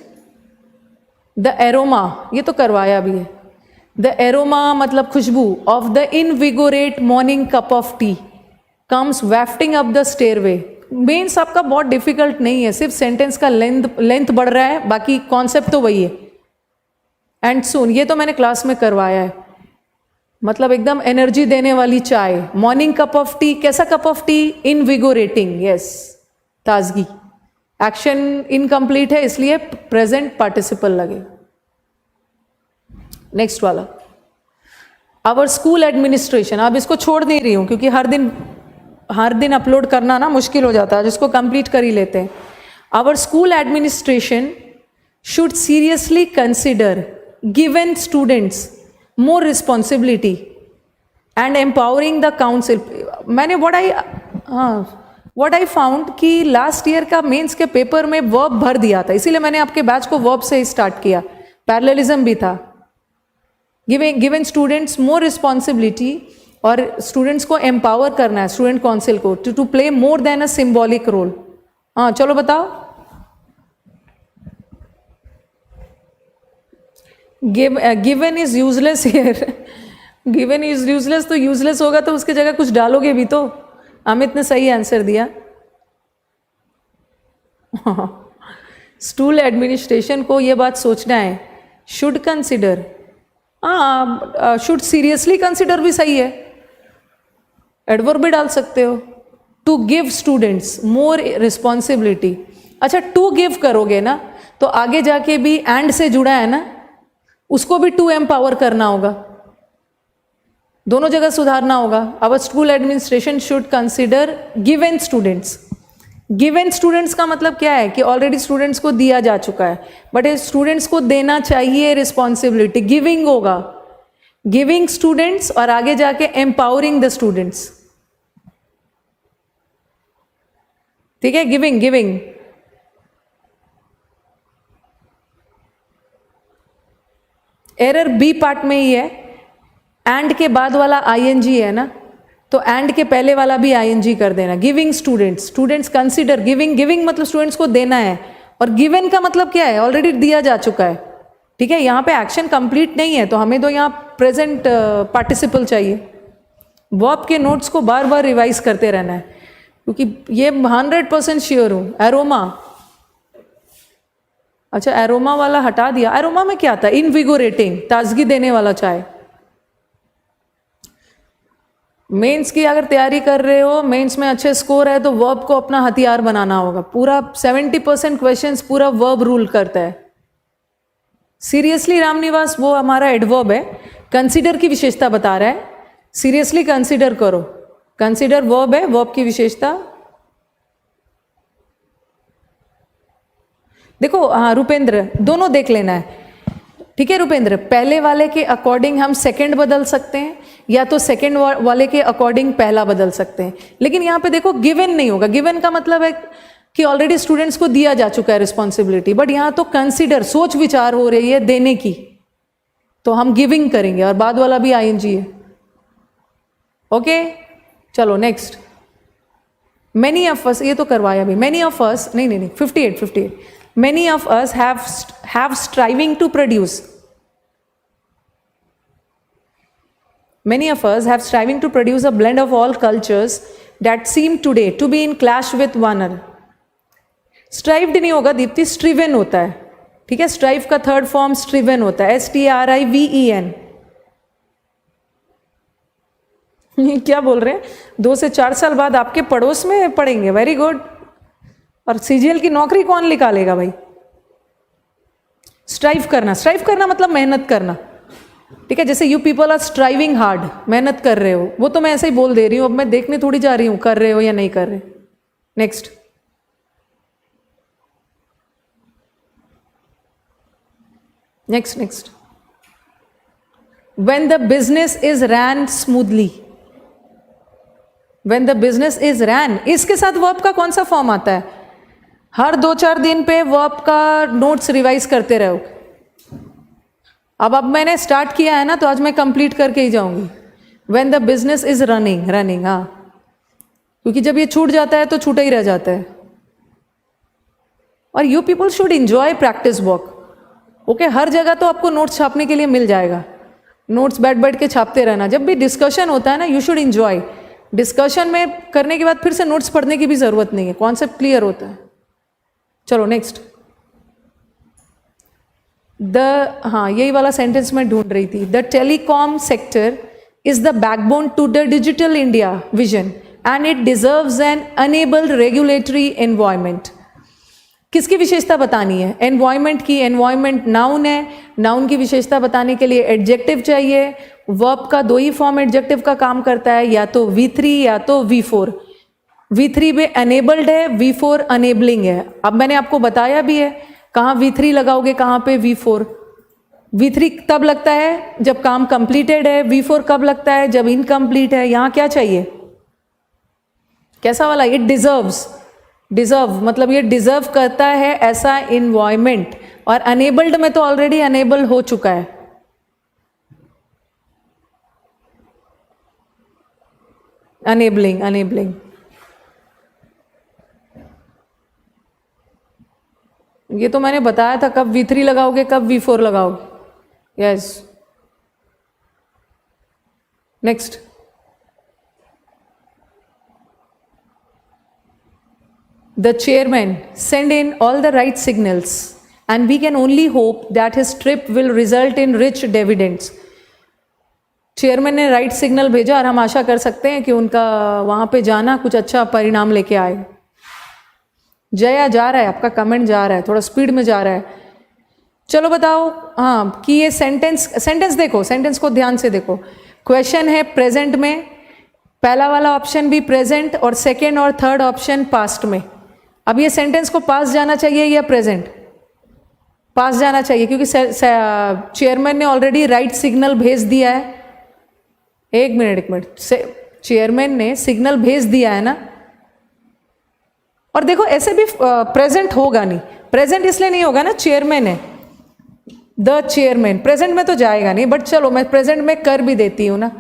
द एरोमा, ये तो करवाया भी है. द एरोमा मतलब खुशबू of the invigorate morning cup of tea comes wafting up the stairway. Mains आपका बहुत डिफिकल्ट नहीं है, सिर्फ सेंटेंस का लेंथ बढ़ रहा है, बाकी कॉन्सेप्ट तो वही है. एंड सून, ये तो मैंने क्लास में करवाया है. मतलब एकदम एनर्जी देने वाली चाय. मॉर्निंग कप ऑफ टी, कैसा कप ऑफ टी? इनविगोरेटिंग. यस, ताजगी. एक्शन इनकम्प्लीट है इसलिए प्रेजेंट पार्टिसिपल लगे. नेक्स्ट वाला, आवर स्कूल एडमिनिस्ट्रेशन. अब इसको छोड़ नहीं रही हूं क्योंकि हर दिन अपलोड करना ना मुश्किल हो जाता है, जिसको कंप्लीट कर ही लेते हैं. Our school administration should seriously consider given students more responsibility and empowering the council. मैंने what I found कि लास्ट ईयर का मेंस के पेपर में वर्ब भर दिया था, इसीलिए मैंने आपके बैच को वर्ब से ही स्टार्ट किया. पैरेललिज्म भी था. गिवन स्टूडेंट्स मोर रिस्पॉन्सिबिलिटी, और स्टूडेंट्स को एम्पावर करना है, स्टूडेंट काउंसिल को, to play more than a symbolic role. हाँ चलो बताओ. Given is useless here. Given is useless, तो यूजलेस होगा तो उसकी जगह कुछ डालोगे भी तो. अमित ने सही आंसर दिया. स्कूल एडमिनिस्ट्रेशन को ये बात सोचना है. शुड कंसिडर, हाँ, शुड सीरियसली कंसिडर भी सही है, एडवर्ब भी डाल सकते हो. To give students more responsibility. अच्छा, टू गिव करोगे ना तो आगे जाके भी एंड से जुड़ा है ना, उसको भी टू एम्पावर करना होगा, दोनों जगह सुधारना होगा. Our school administration should consider given students. Given students का मतलब क्या है कि ऑलरेडी स्टूडेंट्स को दिया जा चुका है, बट स्टूडेंट्स को देना चाहिए रिस्पॉन्सिबिलिटी. गिविंग होगा, गिविंग स्टूडेंट्स, और आगे जाके एम्पावरिंग द स्टूडेंट्स. ठीक है, गिविंग. एरर बी पार्ट में ही है. एंड के बाद वाला आईएनजी है ना, तो एंड के पहले वाला भी आईएनजी कर देना. Giving students consider. गिविंग मतलब स्टूडेंट्स को देना है, और गिवन का मतलब क्या है? ऑलरेडी दिया जा चुका है. ठीक है, यहाँ पे एक्शन कंप्लीट नहीं है तो हमें तो यहाँ प्रेजेंट पार्टिसिपल चाहिए. वर्ब के नोट्स को बार बार रिवाइज करते रहना है, क्योंकि ये 100% श्योर हूँ. एरोमा, अच्छा एरोमा वाला हटा दिया. एरोमा में क्या था? इनविगोरेटिंग, ताजगी देने वाला चाय. मेंस की अगर तैयारी कर रहे हो, मेंस में अच्छे स्कोर है, तो वर्ब को अपना हथियार बनाना होगा. पूरा 70% क्वेश्चंस पूरा वर्ब रूल करता है. सीरियसली रामनिवास वो हमारा एडवर्ब है, कंसीडर की विशेषता बता रहा है. सीरियसली कंसीडर करो, कंसीडर वर्ब है, वर्ब की विशेषता. देखो हाँ रुपेंद्र, दोनों देख लेना है. ठीक है रुपेंद्र, पहले वाले के अकॉर्डिंग हम सेकंड बदल सकते हैं, या तो सेकंड वाले के अकॉर्डिंग पहला बदल सकते हैं. लेकिन यहाँ पे देखो गिवन नहीं होगा. गिवन का मतलब है कि ऑलरेडी स्टूडेंट्स को दिया जा चुका है रिस्पॉन्सिबिलिटी, बट यहाँ तो कंसीडर, सोच विचार हो रही है देने की, तो हम गिविंग करेंगे, और बाद वाला भी आईएनजी है. ओके चलो नेक्स्ट. मेनी ऑफ अस, ये तो करवाया भी. मेनी ऑफ अस, नहीं 58. Many of us have striving to produce. Many of us have striving to produce a blend of all cultures that seem today to be in clash with one another. Strived नहीं होगा दीप्ति, स्ट्रिवन होता है, ठीक है। Strive का third form स्ट्रिवन होता है, STRIVEN। क्या बोल रहे हैं, 2 से 4 साल बाद आपके पड़ोस में पढ़ेंगे, वेरी गुड। और CGL की नौकरी कौन निकालेगा भाई? स्ट्राइव करना मतलब मेहनत करना, ठीक है। जैसे you people are striving hard, मेहनत कर रहे हो, वो तो मैं ऐसे ही बोल दे रही हूँ, अब मैं देखने थोड़ी जा रही हूँ कर रहे हो या नहीं कर रहे। Next, next, when the business is ran smoothly, when the business is ran, इसके साथ वर्ब का कौन सा फॉर्म आता है? हर 2-4 दिन पे वर्ब का नोट्स रिवाइज करते रहो। अब मैंने स्टार्ट किया है ना, तो आज मैं कंप्लीट करके ही जाऊंगी। when the business is running, हाँ, क्योंकि जब ये छूट जाता है तो छूटा ही रह जाता है। और you people should enjoy practice work, okay. हर जगह तो आपको नोट्स छापने के लिए मिल जाएगा, नोट्स बैठ के छापते रहना। जब भी डिस्कशन होता है ना, यू शुड इंजॉय। डिस्कशन में करने के बाद फिर से नोट्स पढ़ने की भी जरूरत नहीं है, कॉन्सेप्ट क्लियर होता है। चलो नेक्स्ट, हाँ यही वाला सेंटेंस मैं ढूंढ रही थी। The telecom sector is the backbone to the digital India vision and it deserves an enabled regulatory environment. किसकी विशेषता बतानी है? एनवायरमेंट की। एनवायरमेंट नाउन है, नाउन की विशेषता बताने के लिए एडजेक्टिव चाहिए। वर्ब का 2 ही फॉर्म एडजेक्टिव का काम करता है, या तो V3 या तो V4। V3 में अनेबल्ड है, V4 अनेबलिंग है। अब मैंने आपको बताया भी है कहाँ V3 लगाओगे, कहाँ पे V4। V3 तब लगता है जब काम कंप्लीटेड है, V4 कब लगता है जब इनकम्प्लीट है। यहाँ क्या चाहिए, कैसा वाला? इट डिजर्व्स, डिजर्व मतलब ये डिजर्व करता है ऐसा इन्वायरमेंट। और अनेबल्ड में तो ऑलरेडी अनेबल हो चुका है। अनेबलिंग ये तो मैंने बताया था, कब V3 लगाओगे कब V4 लगाओगे। Yes, next, the chairman sent in all the right signals and we can only hope that his trip will result in rich dividends। Chairman ने राइट सिग्नल भेजा और हम आशा कर सकते हैं कि उनका वहां पे जाना कुछ अच्छा परिणाम लेके आए। जया जा रहा है, आपका कमेंट जा रहा है, थोड़ा स्पीड में जा रहा है। चलो बताओ, हाँ कि ये सेंटेंस देखो, सेंटेंस को ध्यान से देखो। क्वेश्चन है प्रेजेंट में, पहला वाला ऑप्शन भी प्रेजेंट और सेकेंड और थर्ड ऑप्शन पास्ट में। अब ये सेंटेंस को पास जाना चाहिए या प्रेजेंट? पास जाना चाहिए, क्योंकि चेयरमैन ने ऑलरेडी राइट सिग्नल भेज दिया है। एक मिनट, चेयरमैन ने सिग्नल भेज दिया है ना। और देखो ऐसे भी प्रेजेंट होगा नहीं, प्रेजेंट इसलिए नहीं होगा ना, चेयरमैन है, द चेयरमैन, प्रेजेंट में तो जाएगा नहीं। बट चलो मैं प्रेजेंट में कर भी देती हूँ ना,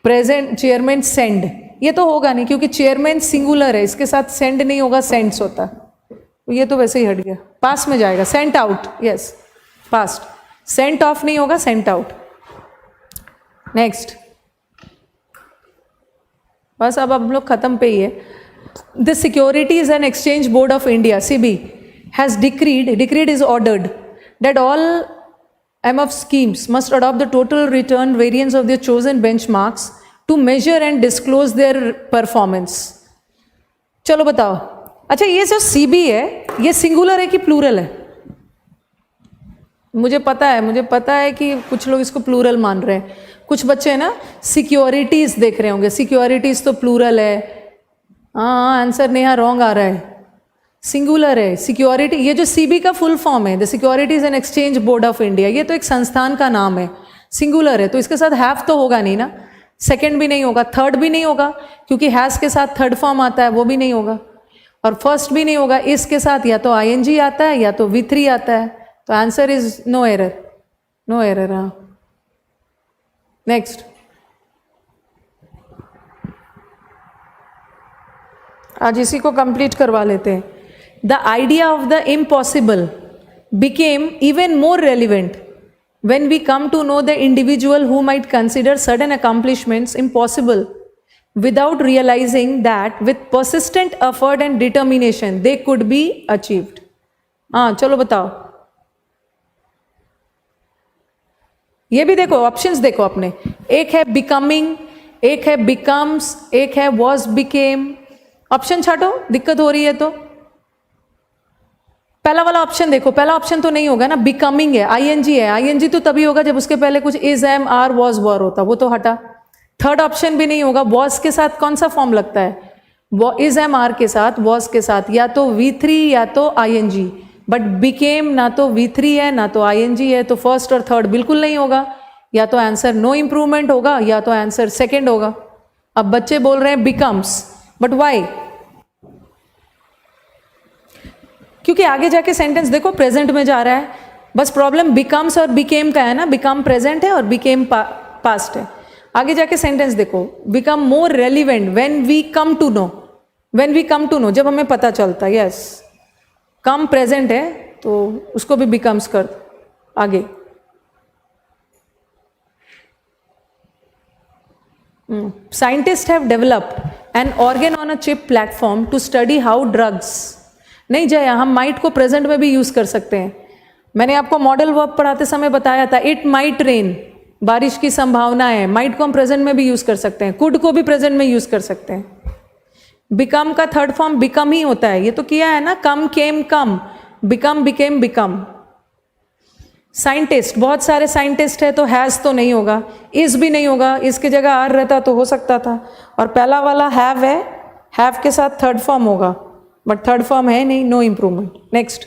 प्रेजेंट चेयरमैन सेंड, ये तो होगा नहीं क्योंकि चेयरमैन सिंगुलर है, इसके साथ सेंड नहीं होगा, सेंड्स होता। तो ये तो वैसे ही हट गया, पास में जाएगा, sent out, yes past. Sent off नहीं होगा, सेंट आउट। नेक्स्ट, बस अब हम लोग खत्म पे ही है। The securities and exchange board of India (SEBI) has decreed is ordered that all MF schemes must adopt the total return variance of their chosen benchmarks to measure and disclose their performance। चलो बताओ, अच्छा ये जो CB है ये singular है कि plural है? मुझे पता है कि कुछ लोग इसको प्लूरल मान रहे हैं। कुछ बच्चे ना सिक्योरिटीज देख रहे होंगे, सिक्योरिटीज तो प्लूरल है। हाँ आंसर नेहा रॉन्ग आ रहा है, सिंगुलर है सिक्योरिटी। ये जो CB का फुल फॉर्म है, the securities and exchange board of India, ये तो एक संस्थान का नाम है, सिंगुलर है, तो इसके साथ हैव तो होगा नहीं ना, सेकंड भी नहीं होगा, थर्ड भी नहीं होगा क्योंकि हैज के साथ थर्ड फॉर्म आता है, वो भी नहीं होगा, और फर्स्ट भी नहीं होगा। इसके साथ या तो ING आता है या तो V3 आता है, तो answer is no error, no error. हाँ नेक्स्ट, आज इसी को कंप्लीट करवा लेते हैं। The idea of the impossible became even more relevant when we come to know the individual who might consider certain accomplishments impossible without realizing that with persistent effort and determination they could be achieved. हाँ चलो बताओ, ये भी देखो, options देखो अपने, एक है बिकमिंग, एक है बिकम्स, एक है वॉज बिकेम. ऑप्शन छाटो, दिक्कत हो रही है तो. पहला वाला ऑप्शन देखो, पहला ऑप्शन तो नहीं होगा ना, बिकमिंग है, आईएनजी है. आईएनजी तो तभी होगा जब उसके पहले कुछ इज, एम, आर, वॉज, वर होता, वो तो हटा. थर्ड ऑप्शन भी नहीं होगा. वॉज के साथ कौन सा फॉर्म लगता है? इज, एम, आर के साथ, वॉज के साथ या तो V3 या तो आईएनजी. बट बिकेम ना तो V3 है ना तो आईएनजी है, तो फर्स्ट और थर्ड बिल्कुल नहीं होगा. या तो आंसर नो इंप्रूवमेंट होगा या तो आंसर सेकेंड होगा. अब बच्चे बोल रहे हैं बिकम्स, बट वाई? क्योंकि आगे जाके सेंटेंस देखो प्रेजेंट में जा रहा है. बस प्रॉब्लम बिकम्स और बिकेम का है ना, बिकम प्रेजेंट है और बिकेम पास्ट है. आगे जाके सेंटेंस देखो, become more relevant when we come to know. When we come to know, जब हमें पता चलता है. यस, कम प्रेजेंट है तो उसको भी बिकम्स कर दो. आगे scientists have developed an organ on a chip platform to study how drugs. नहीं जया, हम माइट को प्रेजेंट में भी यूज कर सकते हैं. मैंने आपको मॉडल वर्ब पढ़ाते समय बताया था, इट माइट रेन, बारिश की संभावना है. माइट को हम प्रेजेंट में भी यूज कर सकते हैं, कुड को भी प्रेजेंट में यूज कर सकते हैं. बिकम का थर्ड फॉर्म बिकम ही होता है, ये तो किया है ना, कम केम कम, बिकम बिकेम बिकम. साइंटिस्ट, बहुत सारे साइंटिस्ट है तो हैज तो नहीं होगा, इज भी नहीं होगा, इसकी जगह आर रहता तो हो सकता था. और पहला वाला हैव है, हैव के साथ थर्ड फॉर्म होगा, बट थर्ड फॉर्म है नहीं, नो इंप्रूवमेंट. नेक्स्ट.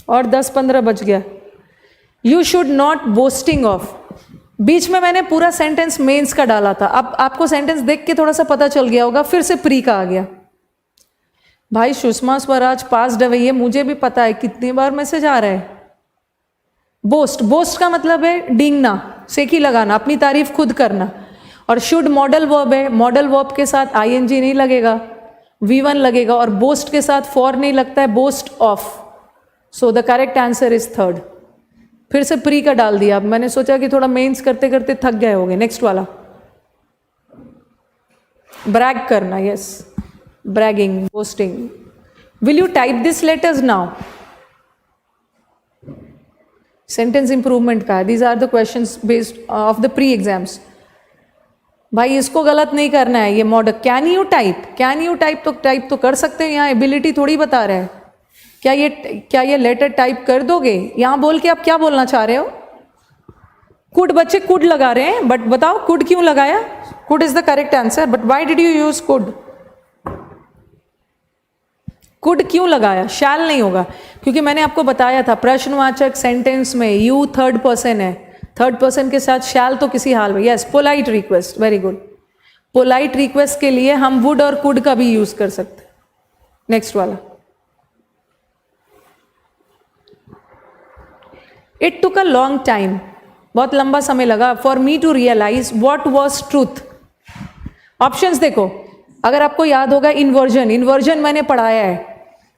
और 10-15 बज गया. You should not boasting of. बीच में मैंने पूरा सेंटेंस मेंस का डाला था, अब आपको सेंटेंस देख के थोड़ा सा पता चल गया होगा, फिर से प्री का आ गया. भाई सुषमा स्वराज पास्ड अवे, ये मुझे भी पता है, कितनी बार मैसेज आ रहा है. बोस्ट, बोस्ट का मतलब है डींगना, सेकी लगाना, अपनी तारीफ खुद करना. और शुड मॉडल वर्ब है, मॉडल वर्ब के साथ आईएनजी नहीं लगेगा, V1 लगेगा. और बोस्ट के साथ फॉर नहीं लगता है, boast of. So the correct answer is third. फिर से प्री का डाल दिया. अब मैंने सोचा कि थोड़ा मेंस करते करते थक गए होंगे. नेक्स्ट वाला, ब्रैग करना. Yes, bragging, boasting. Will you type this letters now? Sentence improvement का. These are the questions based of the pre exams. भाई इसको गलत नहीं करना है. ये model can you type, can you type तो कर सकते हैं. यहाँ एबिलिटी थोड़ी बता रहे हैं. क्या ये लेटर टाइप कर दोगे? यहाँ बोल के आप क्या बोलना चाह रहे हो? कुड, बच्चे कुड लगा रहे हैं, बट बताओ कुड क्यों लगाया? Could is the correct answer, but why did you use could? Could क्यों लगाया? शैल नहीं होगा, क्योंकि मैंने आपको बताया था प्रश्नवाचक सेंटेंस में यू थर्ड पर्सन है, थर्ड पर्सन के साथ शैल तो किसी हाल में. Yes, polite request, very good. Polite request के लिए हम वुड और कुड का भी यूज कर सकते हैं. नेक्स्ट वाला, it took a long time, बहुत लंबा समय लगा, for me to realise what was truth. Options देखो, अगर आपको याद होगा इन्वर्जन, इन्वर्जन मैंने पढ़ाया है,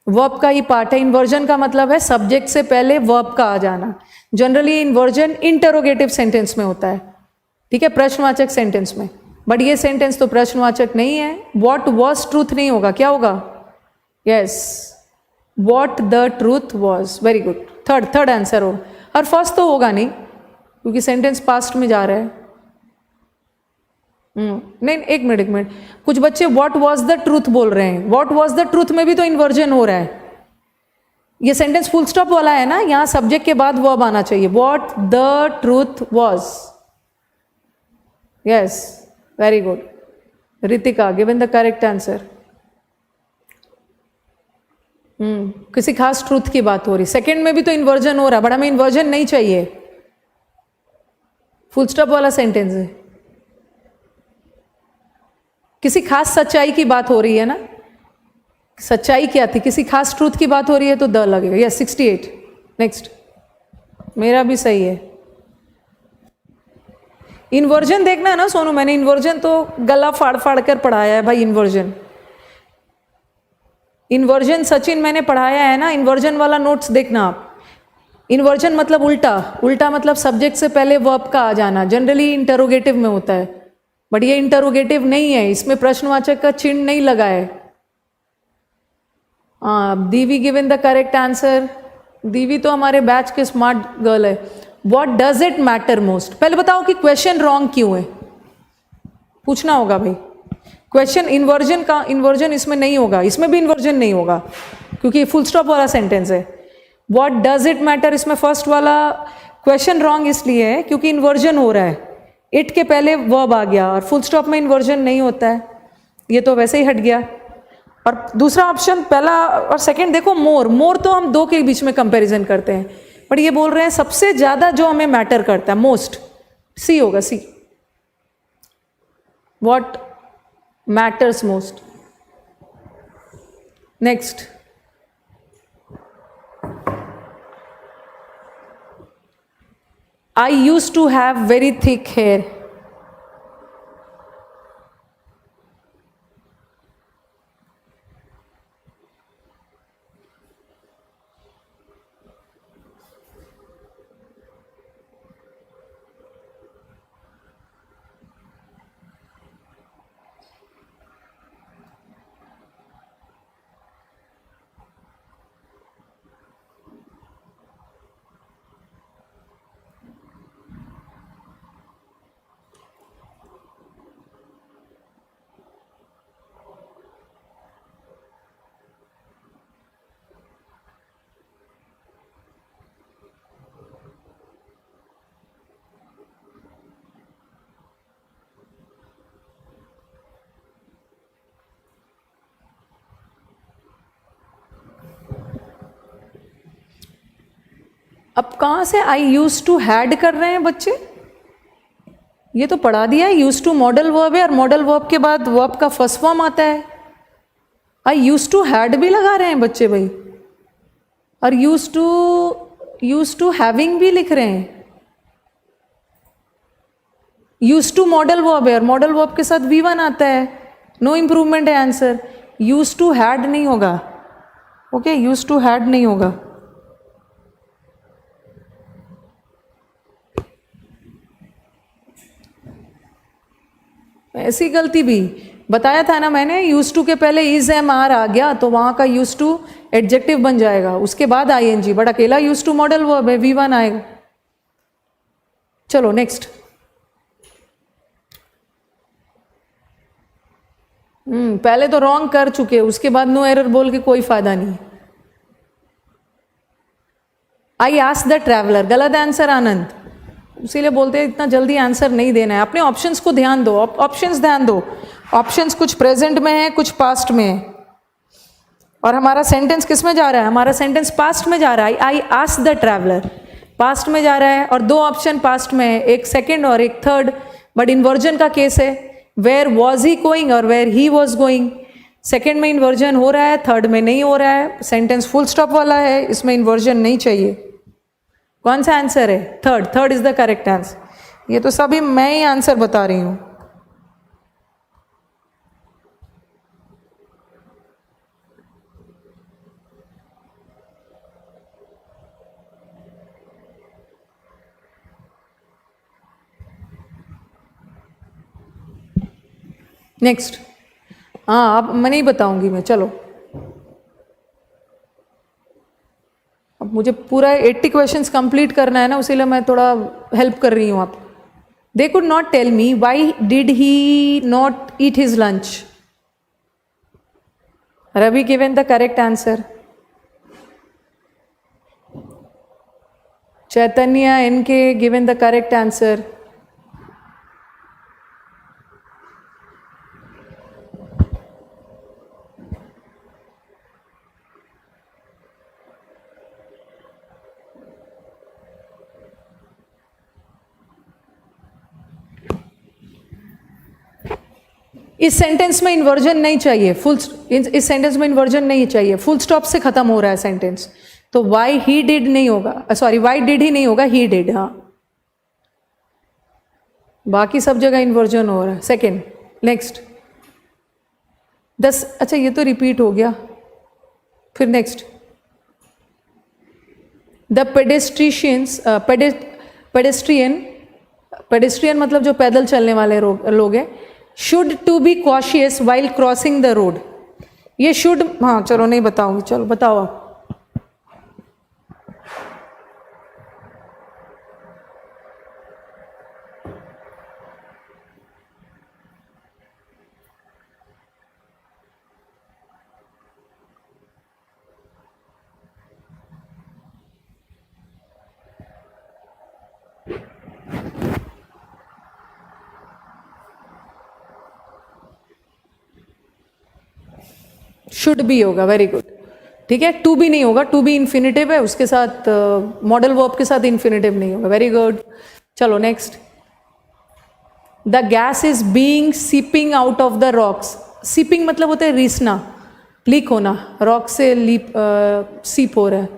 वर्ब का ही पार्ट है. इन्वर्जन का मतलब है सब्जेक्ट से पहले वर्ब का आ जाना. जनरली इन्वर्जन इंटरोगेटिव सेंटेंस में होता है, ठीक है, प्रश्नवाचक सेंटेंस में. बट ये सेंटेंस तो प्रश्नवाचक नहीं है. वॉट वॉज ट्रूथ नहीं होगा, क्या होगा? Yes, what the truth was. Very good, third answer हो. और फर्स्ट तो होगा नहीं, क्योंकि सेंटेंस पास्ट में जा रहा है. नहीं, एक मिनट, कुछ बच्चे व्हाट वाज द ट्रूथ बोल रहे हैं. व्हाट वाज द ट्रूथ में भी तो इन्वर्जन हो रहा है. ये सेंटेंस फुल स्टॉप वाला है ना, यहां सब्जेक्ट के बाद वर्ब आना चाहिए. What the truth was. Yes, very good. Ritika given the correct answer. किसी खास ट्रूथ की बात हो रही. सेकंड में भी तो इन्वर्जन हो रहा है, बट हमें इन्वर्जन नहीं चाहिए. फुल स्टॉप वाला सेंटेंस है. किसी खास सच्चाई की बात हो रही है ना, सच्चाई क्या थी, किसी खास ट्रूथ की बात हो रही है तो द लगेगा. यस, 68. नेक्स्ट, मेरा भी सही है. इन्वर्जन देखना है ना सोनू, मैंने इन्वर्जन तो गला फाड़ फाड़ कर पढ़ाया है भाई. इन्वर्जन सचिन मैंने पढ़ाया है ना, इन्वर्जन वाला नोट्स देखना आप. इन्वर्जन मतलब उल्टा, उल्टा मतलब सब्जेक्ट से पहले वर्ब का आ जाना, जनरली इंटरोगेटिव में होता है, बट ये इंटरोगेटिव नहीं है, इसमें प्रश्नवाचक का चिन्ह नहीं लगा है। दीवी गिवन द करेक्ट आंसर। दीवी तो हमारे बैच के स्मार्ट गर्ल है। What does it matter most? पहले बताओ कि क्वेश्चन रॉन्ग क्यों है, पूछना होगा भाई। क्वेश्चन इन्वर्जन का, इन्वर्जन इसमें नहीं होगा, इसमें भी इन्वर्जन नहीं होगा क्योंकि फुल स्टॉप वाला सेंटेंस है। व्हाट डज इट मैटर, इसमें फर्स्ट वाला क्वेश्चन रॉन्ग इसलिए है क्योंकि इन्वर्जन हो रहा है, इट के पहले वर्ब आ गया और फुल स्टॉप में इन्वर्जन नहीं होता है, ये तो वैसे ही हट गया। और दूसरा ऑप्शन, पहला और सेकंड देखो, मोर, मोर तो हम दो के बीच में कंपैरिजन करते हैं, बट ये बोल रहे हैं सबसे ज्यादा जो हमें मैटर करता है, मोस्ट, सी होगा, C. What matters most. Next, I used to have very thick hair. अब कहाँ से आई यूज टू हैड कर रहे हैं बच्चे? ये तो पढ़ा दिया है, यूज टू मॉडल वर्ब है और मॉडल वर्ब के बाद वर्ब का फर्स्ट फॉर्म आता है। आई यूज टू हैड भी लगा रहे हैं बच्चे भाई, और यूज टू हैविंग भी लिख रहे हैं। यूज टू मॉडल वर्ब है और मॉडल वर्ब के साथ V1 आता है, नो इंप्रूवमेंट है आंसर। यूज टू हैड नहीं होगा, ओके, यूज टू हैड नहीं होगा। ऐसी गलती भी बताया था ना मैंने, यूज टू के पहले इज एम आर आ गया तो वहां का यूज टू एडजेक्टिव बन जाएगा, उसके बाद आईएनजी, बट अकेला यूज टू मॉडल वर्ब है, V1 आएगा। चलो नेक्स्ट। पहले तो रॉन्ग कर चुके, उसके बाद नो एरर बोल के कोई फायदा नहीं। आई आस्क द ट्रैवलर, गलत आंसर आनंद, इसीलिए बोलते हैं इतना जल्दी आंसर नहीं देना है, अपने ऑप्शंस को ध्यान दो, ऑप्शंस ध्यान दो। ऑप्शंस कुछ प्रेजेंट में है, कुछ पास्ट में है, और हमारा सेंटेंस किस में जा रहा है? हमारा सेंटेंस पास्ट में जा रहा है। I ask the traveller past में जा रहा है, और दो ऑप्शन पास्ट में है, एक सेकेंड और एक थर्ड, बट इन्वर्जन का केस है, वेयर वॉज ही गोइंग और where he was going. Second में इन्वर्जन हो रहा है, थर्ड में नहीं हो रहा है, सेंटेंस फुल स्टॉप वाला है, इसमें इन्वर्जन नहीं चाहिए। कौन सा आंसर है? Third, third is the correct answer. ये तो सभी मैं ही आंसर बता रही हूं। नेक्स्ट, हाँ अब मैं नहीं बताऊंगी मैं, चलो अब मुझे पूरा 80 क्वेश्चंस कंप्लीट करना है ना, उसीलिए मैं थोड़ा हेल्प कर रही हूँ आप। They could not tell me why did he not eat his lunch. Ravi given the correct answer. Chaitanya NK given the correct answer. इस सेंटेंस में इन्वर्जन नहीं चाहिए, इस सेंटेंस में इन्वर्जन नहीं चाहिए, फुल स्टॉप से खत्म हो रहा है सेंटेंस, तो वाई ही डिड नहीं होगा, सॉरी वाई डिड ही नहीं होगा, ही डिड। हाँ, बाकी सब जगह इन्वर्जन हो रहा है। सेकेंड, नेक्स्ट 10, अच्छा ये तो रिपीट हो गया, फिर नेक्स्ट द पेडेस्ट्रियन मतलब जो पैदल चलने वाले लोग हैं, should to be cautious while crossing the road. ये शुड, हाँ चलो नहीं बताऊंगी, चलो बताओ आप। शुड बी होगा, वेरी गुड, ठीक है। टू बी नहीं होगा, टू बी इन्फिनेटिव है, उसके साथ मॉडल वर्ब के साथ इन्फिनेटिव नहीं होगा, वेरी गुड। चलो next, the gas is being seeping out of the rocks. Seeping मतलब होता है रीसना, लीक होना, रॉक से लीप सीप हो रहा है।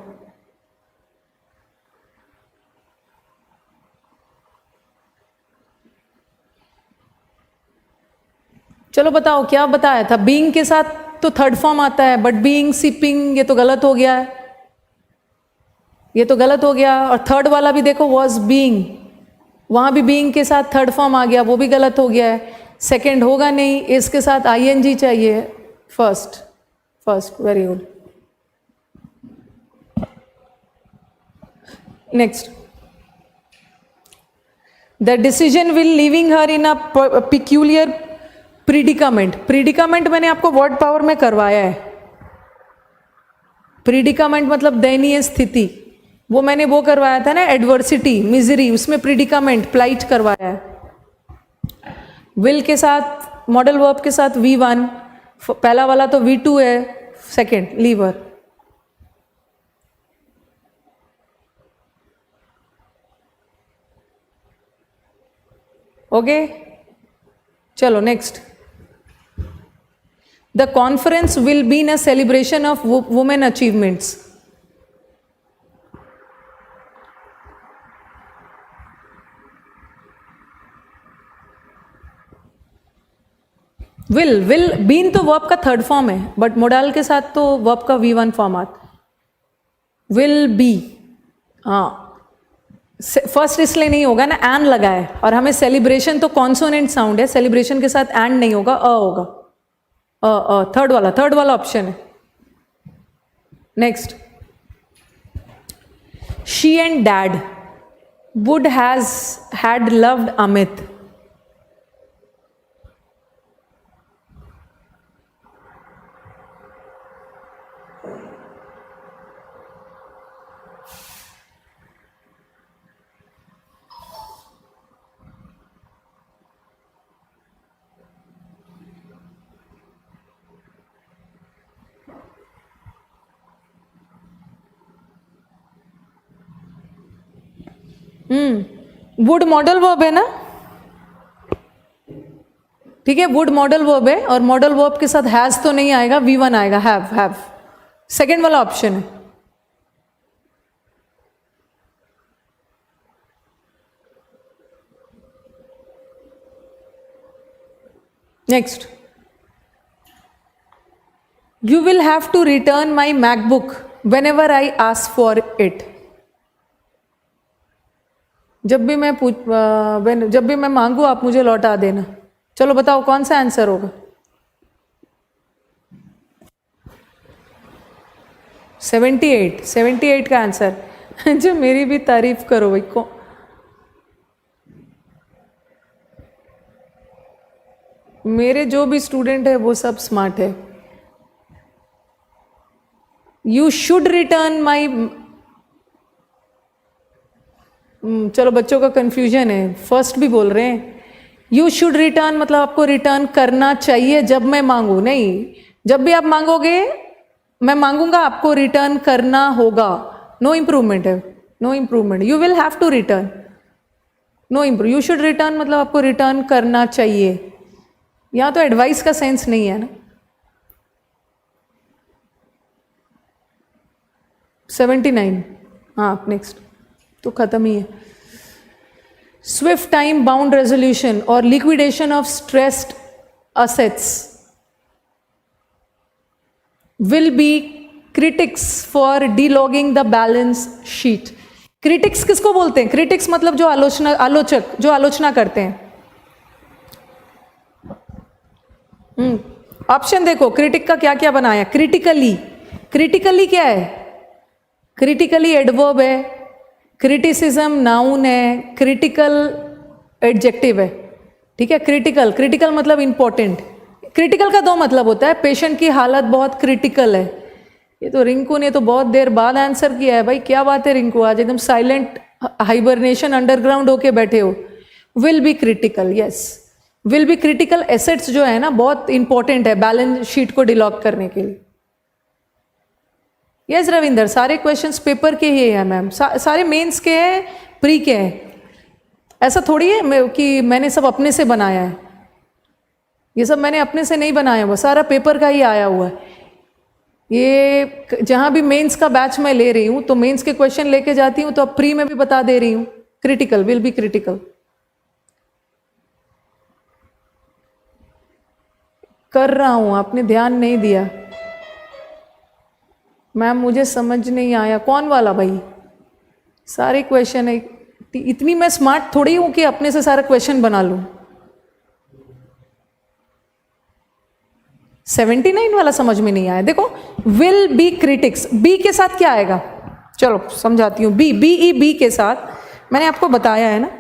चलो बताओ क्या बताया था, बीइंग के साथ तो थर्ड फॉर्म आता है, बट बीइंग सीपिंग ये तो गलत हो गया है, ये तो गलत हो गया। और थर्ड वाला भी देखो, वॉज बीइंग, वहां भी बीइंग के साथ थर्ड फॉर्म आ गया, वो भी गलत हो गया है। सेकंड होगा नहीं, इसके साथ आईएनजी चाहिए, first, very good. Next, the decision will leaving her in a peculiar predicament. Predicament मैंने आपको वर्ड पावर में करवाया है। प्रीडिकामेंट मतलब दयनीय स्थिति, वो मैंने वो करवाया था ना, एडवर्सिटी, मिजरी, उसमें प्रीडिकामेंट, प्लाइट करवाया है। विल के साथ, मॉडल वर्ब के साथ V1, पहला वाला तो V2 है, सेकंड लीवर। ओके, चलो next, the conference will be in a celebration of women achievements. Will been तो वर्ब का थर्ड फॉर्म है, बट मोडाल के साथ तो वर्ब का V1 फॉर्म आता। विल बी, हाँ फर्स्ट इसलिए नहीं होगा ना, एन लगा है, और हमें सेलिब्रेशन तो कॉन्सोनेंट साउंड है, सेलिब्रेशन के साथ एंड नहीं होगा, अ होगा, थर्ड वाला ऑप्शन है। Next, she and dad would had loved Amit. Would modal verb है ना, ठीक है, वुड मॉडल वर्ब है, और मॉडल वर्ब के साथ हैज तो नहीं आएगा, V1 आएगा, हैव, सेकेंड वाला ऑप्शन है। Next, you will have to return my MacBook whenever I ask for it. जब भी मैं मांगू आप मुझे लौटा देना। चलो बताओ कौन सा आंसर होगा। 78 का आंसर। जो मेरी भी तारीफ करो भाई को। मेरे जो भी स्टूडेंट है वो सब स्मार्ट है। यू शुड रिटर्न माई, चलो बच्चों का कंफ्यूजन है, फर्स्ट भी बोल रहे हैं। यू शुड रिटर्न मतलब आपको रिटर्न करना चाहिए जब मैं मांगू, नहीं, जब भी आप मांगोगे मैं मांगूंगा आपको रिटर्न करना होगा। नो इम्प्रूवमेंट है, no improvement. You will have to return, no improve. You should return मतलब आपको रिटर्न करना चाहिए। यहाँ तो एडवाइस का सेंस नहीं है ना। 79, हाँ नेक्स्ट तो खत्म ही है। स्विफ्ट टाइम बाउंड रेजोल्यूशन और liquidation of stressed assets will be critics for declogging the balance sheet. Critics किसको बोलते हैं? क्रिटिक्स मतलब जो आलोचक जो आलोचना करते हैं। ऑप्शन देखो, क्रिटिक का क्या क्या बनाया। क्रिटिकली, क्रिटिकली क्या है? क्रिटिकली एडवर्ब है, क्रिटिसिज्म नाउन है, क्रिटिकल एडजेक्टिव है। ठीक है, क्रिटिकल, क्रिटिकल मतलब इंपॉर्टेंट। क्रिटिकल का दो मतलब होता है, पेशेंट की हालत बहुत क्रिटिकल है। ये तो रिंकू ने तो बहुत देर बाद आंसर किया है भाई, क्या बात है रिंकू, आज एकदम साइलेंट हाइबरनेशन अंडरग्राउंड होके बैठे हो। Will be critical, yes, will be critical assets जो है ना बहुत इंपॉर्टेंट है बैलेंस शीट को डिलॉग करने के लिए। यस रविंदर, सारे क्वेश्चंस पेपर के ही है मैम, सारे मेंस के हैं, प्री के हैं। ऐसा थोड़ी है कि मैंने सब अपने से बनाया है, ये सब मैंने अपने से नहीं बनाया हुआ, सारा पेपर का ही आया हुआ है। ये जहां भी मेंस का बैच मैं ले रही हूं तो मेंस के क्वेश्चन लेके जाती हूं, तो अब प्री में भी बता दे रही हूं, क्रिटिकल, विल बी क्रिटिकल। कर रहा हूं, आपने ध्यान नहीं दिया मैम, मुझे समझ नहीं आया। कौन वाला भाई? सारे क्वेश्चन है, इतनी मैं स्मार्ट थोड़ी हूं कि अपने से सारा क्वेश्चन बना लूं। 79 वाला समझ में नहीं आया। देखो, विल बी क्रिटिक्स, बी के साथ क्या आएगा? चलो समझाती हूं। बी, बी ई बी के साथ मैंने आपको बताया है ना,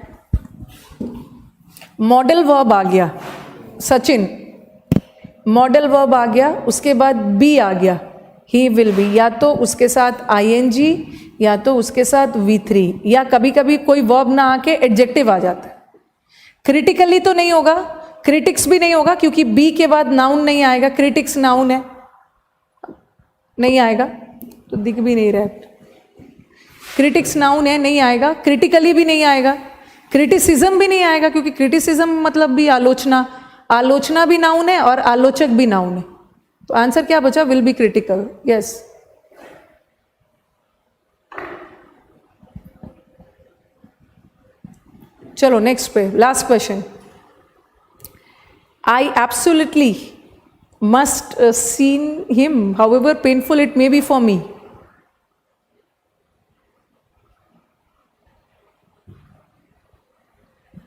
मॉडल वर्ब आ गया सचिन, मॉडल वर्ब आ गया, उसके बाद बी आ गया, ही विल बी, या तो उसके साथ आईएनजी या तो उसके साथ V3, या कभी कभी कोई वर्ब ना आके एडजेक्टिव आ जाता है। क्रिटिकली तो नहीं होगा, क्रिटिक्स भी नहीं होगा क्योंकि बी के बाद नाउन नहीं आएगा, क्रिटिक्स नाउन है, नहीं आएगा, तो दिख भी नहीं रहा, क्रिटिक्स नाउन है, नहीं आएगा। क्रिटिकली भी नहीं आएगा, क्रिटिसिज्म भी नहीं आएगा क्योंकि क्रिटिसिज्म मतलब भी आलोचना, आलोचना भी नाउन है और आलोचक भी नाउन है। तो आंसर क्या बचा? Will be critical, yes. चलो नेक्स्ट पे, last question. I absolutely must seen him, however painful it may be for me.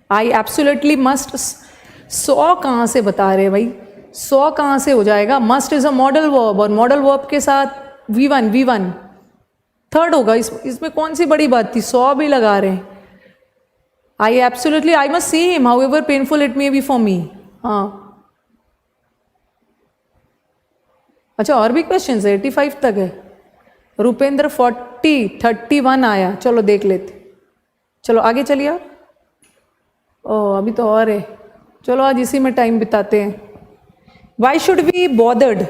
I absolutely must, सौ कहाँ से बता रहे भाई, सौ कहाँ से हो जाएगा? Must is a modal verb और मॉडल वर्ब के साथ V1 थर्ड होगा, इसमें कौन सी बड़ी बात थी, 100 भी लगा रहे हैं। I absolutely, I must see him, however painful it may be for me. हाँ, अच्छा और भी क्वेश्चन है, 85 तक है। रुपेंद्र 40, 31 आया, चलो देख लेते, चलो आगे चलिए। ओह अभी तो और है, चलो आज इसी में टाइम बिताते हैं। Why should be bothered?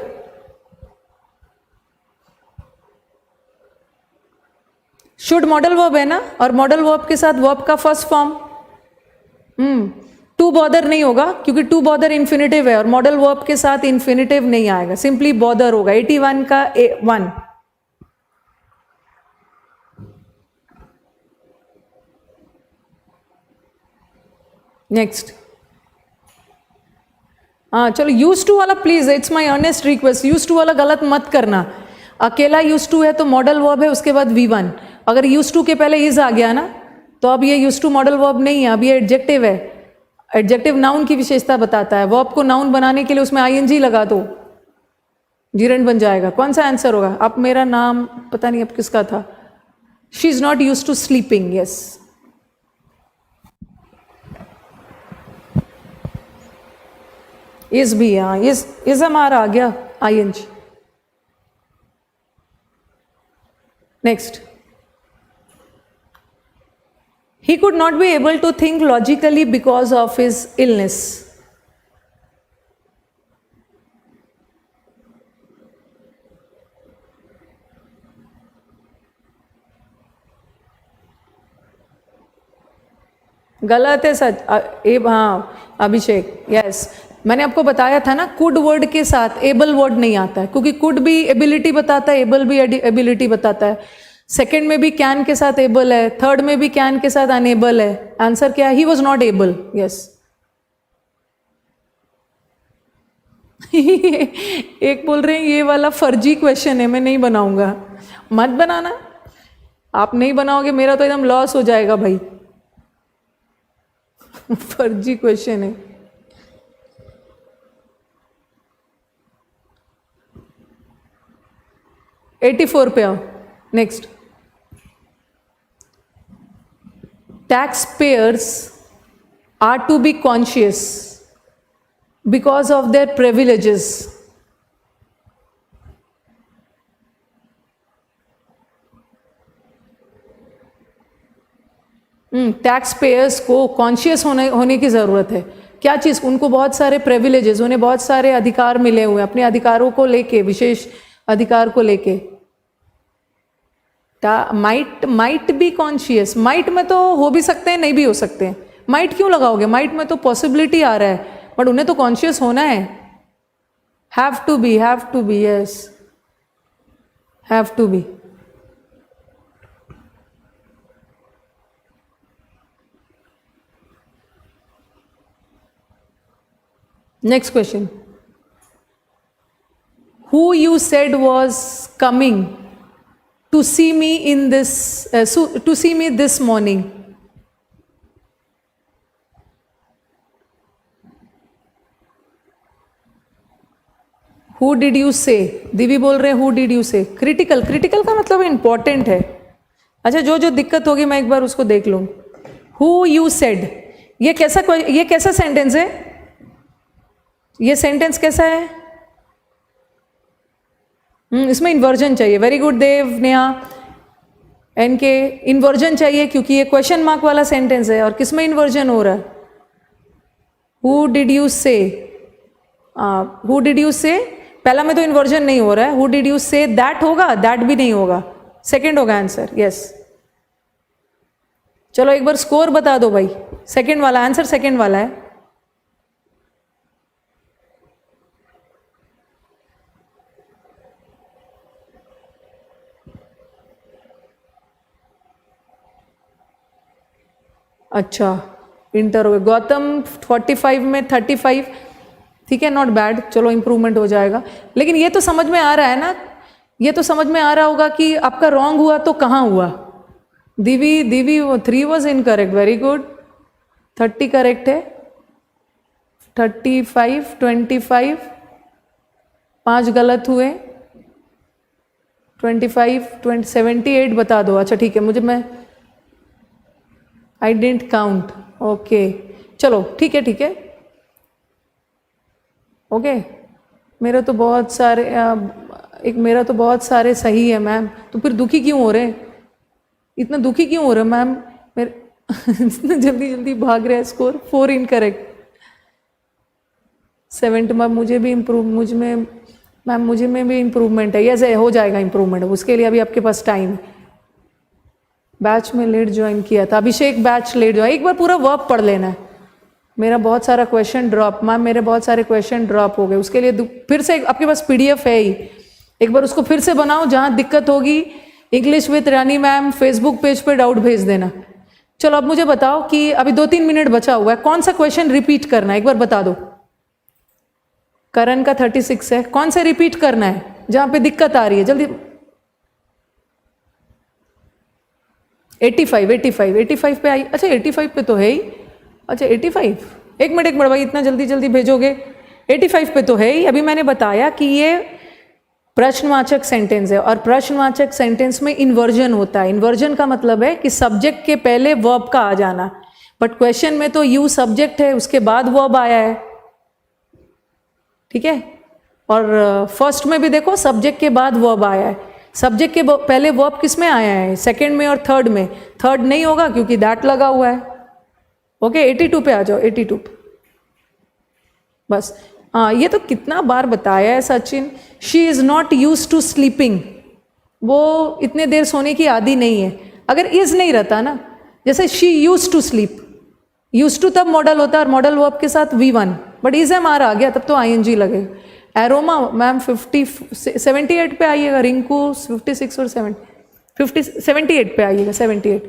Should modal verb है ना, और मॉडल वर्ब के साथ वर्ब का फर्स्ट फॉर्म टू बॉदर नहीं होगा क्योंकि टू बॉदर इन्फिनिटिव है और मॉडल वर्ब के साथ इन्फिनिटिव नहीं आएगा, सिंपली बॉदर होगा। 81 का 1। नेक्स्ट, हाँ चलो, यूज टू वाला please, it's my earnest request, use to वाला गलत मत करना। अकेला यूज टू है तो मॉडल वर्ब है, उसके बाद V1। अगर यूज टू के पहले इज आ गया ना तो अब ये यूज टू मॉडल वर्ब नहीं है, अब ये एडजेक्टिव है। एडजेक्टिव नाउन की विशेषता बताता है, वर्ब को नाउन बनाने के लिए उसमें आईएनजी लगा दो, जीरंड बन जाएगा। कौन सा आंसर होगा? अब मेरा नाम पता नहीं अब किसका था, she is not use to sleeping, yes. Is भी, हाँ इज हमारा आ गया ING. Next, he could not be able to think logically because of his illness. गलत है सच, हाँ अभिषेक, यस। मैंने आपको बताया था ना, कुड वर्ड के साथ एबल वर्ड नहीं आता है क्योंकि कुड भी एबिलिटी बताता है, एबल भी एबिलिटी बताता है। सेकेंड में भी कैन के साथ एबल है, थर्ड में भी कैन के साथ अनेबल है। आंसर क्या है? He was not able, yes. एक बोल रहे हैं ये वाला फर्जी क्वेश्चन है, मैं नहीं बनाऊंगा। मत बनाना, आप नहीं बनाओगे मेरा तो एकदम लॉस हो जाएगा भाई। फर्जी क्वेश्चन है। एटी 84 पे आओ। Next, taxpayers are to be conscious because of their privileges. Taxpayers को कॉन्शियस होने की ज़रूरत है। क्या चीज़? उनको बहुत सारे प्रिविलेजेस, उन्हें बहुत सारे अधिकार मिले हुए हैं, अपने अधिकारों को लेके, विशेष अधिकार को लेके। माइट बी कॉन्शियस, माइट में तो हो भी सकते हैं, नहीं भी हो सकते हैं। माइट क्यों लगाओगे? माइट में तो पॉसिबिलिटी आ रहा है, बट उन्हें तो कॉन्शियस होना है। Have to be, yes, have to be. Next question, who you said was coming to see me in this, to see me this morning? Who did you say? Divi बोल रहे हैं who did you say. Critical, critical का मतलब important है। अच्छा, जो जो दिक्कत होगी मैं एक बार उसको देख लूँ। हु यू सेड, ये कैसा सेंटेंस है? ये सेंटेंस कैसा है? इसमें इन्वर्जन चाहिए। वेरी गुड देव, नेहा, इनके इन्वर्जन चाहिए क्योंकि ये क्वेश्चन मार्क वाला सेंटेंस है। और किसमें इन्वर्जन हो रहा है? हु डिड यू से, हु डिड यू से, पहला में तो इन्वर्जन नहीं हो रहा है। Who did you say that होगा, दैट भी नहीं होगा, सेकंड होगा आंसर। यस, चलो एक बार स्कोर बता दो भाई। सेकंड वाला आंसर, सेकंड वाला है। अच्छा, इंटर हो गए। गौतम 45 में 35, ठीक है, नॉट बैड, चलो इंप्रूवमेंट हो जाएगा। लेकिन ये तो समझ में आ रहा है ना, ये तो समझ में आ रहा होगा कि आपका रॉन्ग हुआ तो कहाँ हुआ। दिवी 3 was incorrect, very good. 30 correct है, 35, 25, 5 गलत हुए, 25, 78 बता दो। अच्छा ठीक है, मैं आई डेंट काउंट, ओके, चलो ठीक है, ओके। मेरा तो बहुत सारे सही है मैम, तो फिर दुखी क्यों हो रहे हैं? इतना दुखी क्यों हो रहे हैं मैम? मेरे इतना जल्दी भाग रहा है स्कोर। 4 इनकरेक्ट, 7। मैम मुझे में भी इम्प्रूवमेंट है। यस, हो जाएगा इम्प्रूवमेंट, उसके लिए अभी आपके पास टाइम है। बैच में लेट ज्वाइन किया था, अभिषेक बैच लेट ज्वाइन। एक बार पूरा वर्क पढ़ लेना है। मेरा बहुत सारा क्वेश्चन ड्रॉप, मैम मेरे बहुत सारे क्वेश्चन ड्रॉप हो गए, उसके लिए फिर से आपके पास PDF है ही, एक बार उसको फिर से बनाओ। जहाँ दिक्कत होगी English with Rani ma'am Facebook page पे डाउट भेज देना। चलो अब मुझे बताओ कि अभी 2-3 मिनट बचा हुआ है, कौन सा क्वेश्चन रिपीट करना है, एक बार बता दो। करण का 36 है, कौन सा रिपीट करना है जहाँ पे दिक्कत आ रही है? जल्दी। 85 पे आई। अच्छा 85 पे तो है ही। अच्छा 85, एक मिनट भाई, इतना जल्दी भेजोगे? 85 पे तो है ही। अभी मैंने बताया कि ये प्रश्नवाचक सेंटेंस है और प्रश्नवाचक सेंटेंस में इन्वर्जन होता है। इन्वर्जन का मतलब है कि सब्जेक्ट के पहले वर्ब का आ जाना, बट क्वेश्चन में तो यू सब्जेक्ट है, उसके बाद वर्ब आया है, ठीक है। और फर्स्ट में भी देखो सब्जेक्ट के बाद वर्ब आया है। सब्जेक्ट के पहले वर्ब किस में आया है? सेकंड में और थर्ड में। थर्ड नहीं होगा क्योंकि दैट लगा हुआ है। ओके 82 पे आ जाओ, 82 पे बस। हाँ, ये तो कितना बार बताया है Sachin. She is not use to sleeping, वो इतने देर सोने की आदी नहीं है। अगर इज नहीं रहता ना, जैसे she use to sleep, use to तब मॉडल होता है और मॉडल वर्ब के साथ V1, but is am are आ गया तब तो ING लगे। एरोमा मैम 78 पे आइएगा। रिंकू 56 और 78 पे आइएगा, 78।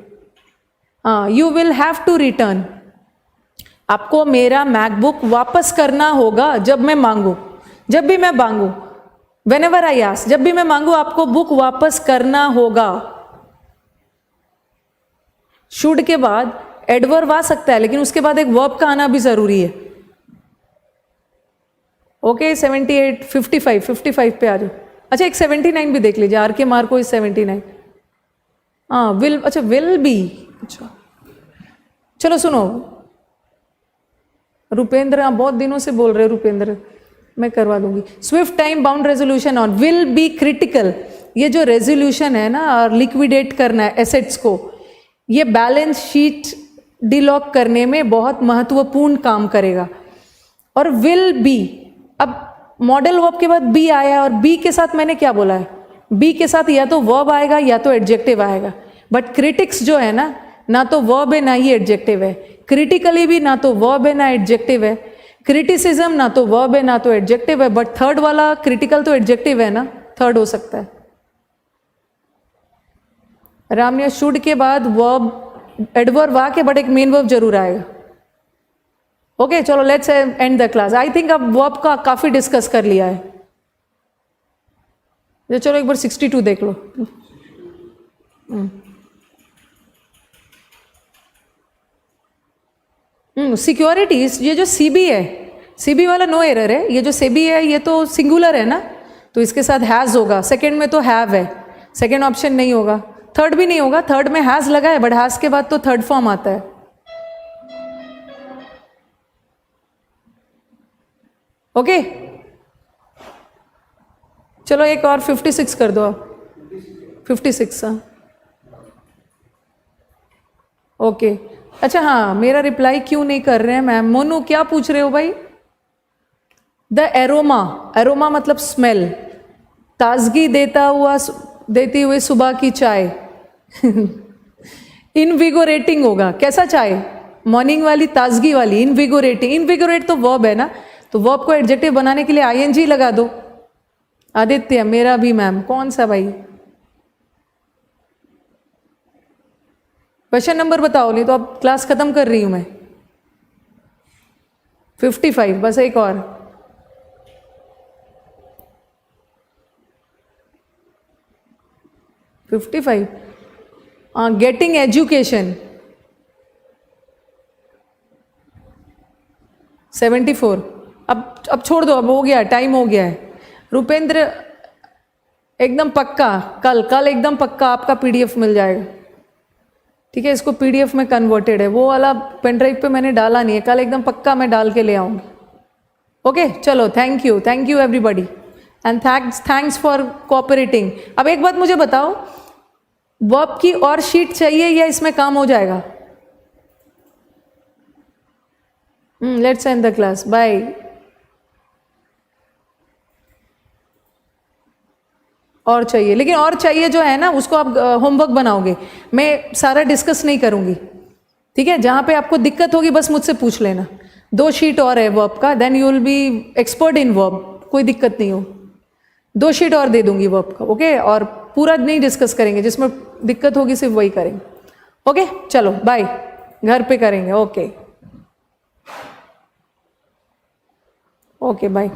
हाँ, you will have to return, आपको मेरा मैकबुक वापस करना होगा जब मैं मांगू। जब भी मैं मांगू, whenever I ask, जब भी मैं मांगू आपको बुक वापस करना होगा। शुड के बाद एडवर्ब आ सकता है, लेकिन उसके बाद एक वर्ब का आना भी जरूरी है। ओके 78, 55 पे आ जाओ। अच्छा एक 79 भी देख लीजिए, आर के मार्को इज 79। हाँ विल, अच्छा विल बी, अच्छा चलो सुनो रुपेंद्र, आप बहुत दिनों से बोल रहे हो रुपेंद्र, मैं करवा दूंगी। Swift time bound resolution on will be critical. ये जो रेजोल्यूशन है ना, और लिक्विडेट करना है एसेट्स को, ये बैलेंस शीट डिलॉक करने में बहुत महत्वपूर्ण काम करेगा। और विल बी, अब मॉडल वर्ब के बाद बी आया, और बी के साथ मैंने क्या बोला है, बी के साथ या तो वर्ब आएगा या तो एडजेक्टिव आएगा। बट क्रिटिक्स जो है ना तो वर्ब है ना ही एडजेक्टिव है। क्रिटिकली भी ना तो वर्ब है ना एडजेक्टिव है। क्रिटिसिज्म ना तो वर्ब है ना तो एडजेक्टिव है। बट थर्ड वाला क्रिटिकल तो एडजेक्टिव है ना, थर्ड हो सकता है। रामनिया शुड के बाद वर्ब एडवर्ब आ के, बट एक मेन वर्ब जरूर आएगा। ओके चलो let's end the class. I think अब वर्ब का काफी डिस्कस कर लिया है। चलो एक बार 62 देख लो। सिक्योरिटीज, ये जो सीबी है, सीबी वाला नो एरर है। ये जो सीबी है ये तो सिंगुलर है ना, तो इसके साथ हैज होगा। सेकंड में तो हैव है, सेकंड ऑप्शन नहीं होगा। थर्ड भी नहीं होगा, थर्ड में हैज लगा है, बट हैज के बाद तो थर्ड फॉर्म आता है। ओके चलो एक और 56 कर दो आप। 56 हाँ ओके। अच्छा हाँ, मेरा रिप्लाई क्यों नहीं कर रहे हैं मैम? मोनू क्या पूछ रहे हो भाई? द एरोमा, एरोमा मतलब स्मेल, ताजगी देती हुई सुबह की चाय। इनविगोरेटिंग होगा। कैसा चाय? मॉर्निंग वाली, ताजगी वाली, इनविगोरेटिंग। इनविगोरेट तो वर्ब है ना, तो वर्ब को एडजेक्टिव बनाने के लिए आईएनजी लगा दो। आदित्य मेरा भी मैम। कौन सा भाई? क्वेश्चन नंबर बताओ, नहीं तो अब क्लास खत्म कर रही हूं मैं। 55, बस एक और। Getting education 74। अब छोड़ दो, अब हो गया, टाइम हो गया है। रुपेंद्र एकदम पक्का कल एकदम पक्का आपका पीडीएफ मिल जाएगा, ठीक है? इसको पीडीएफ में कन्वर्टेड है, वो वाला पेन ड्राइव पे मैंने डाला नहीं है। कल एकदम पक्का मैं डाल के ले आऊँगी। ओके चलो, thank you everybody and thanks for cooperating. अब एक बात मुझे बताओ, वर्ब की और शीट चाहिए या इसमें काम हो जाएगा? Let's end the class, bye. और चाहिए, लेकिन और चाहिए जो है ना, उसको आप होमवर्क बनाओगे। मैं सारा डिस्कस नहीं करूंगी, ठीक है? जहां पे आपको दिक्कत होगी बस मुझसे पूछ लेना। 2 शीट और है वर्ब का, then you will be expert in verb, कोई दिक्कत नहीं हो। 2 शीट और दे दूंगी वर्ब का, ओके? और पूरा नहीं डिस्कस करेंगे, जिसमें दिक्कत होगी सिर्फ वही करेंगे। ओके चलो बाय, घर पे करेंगे। Okay bye.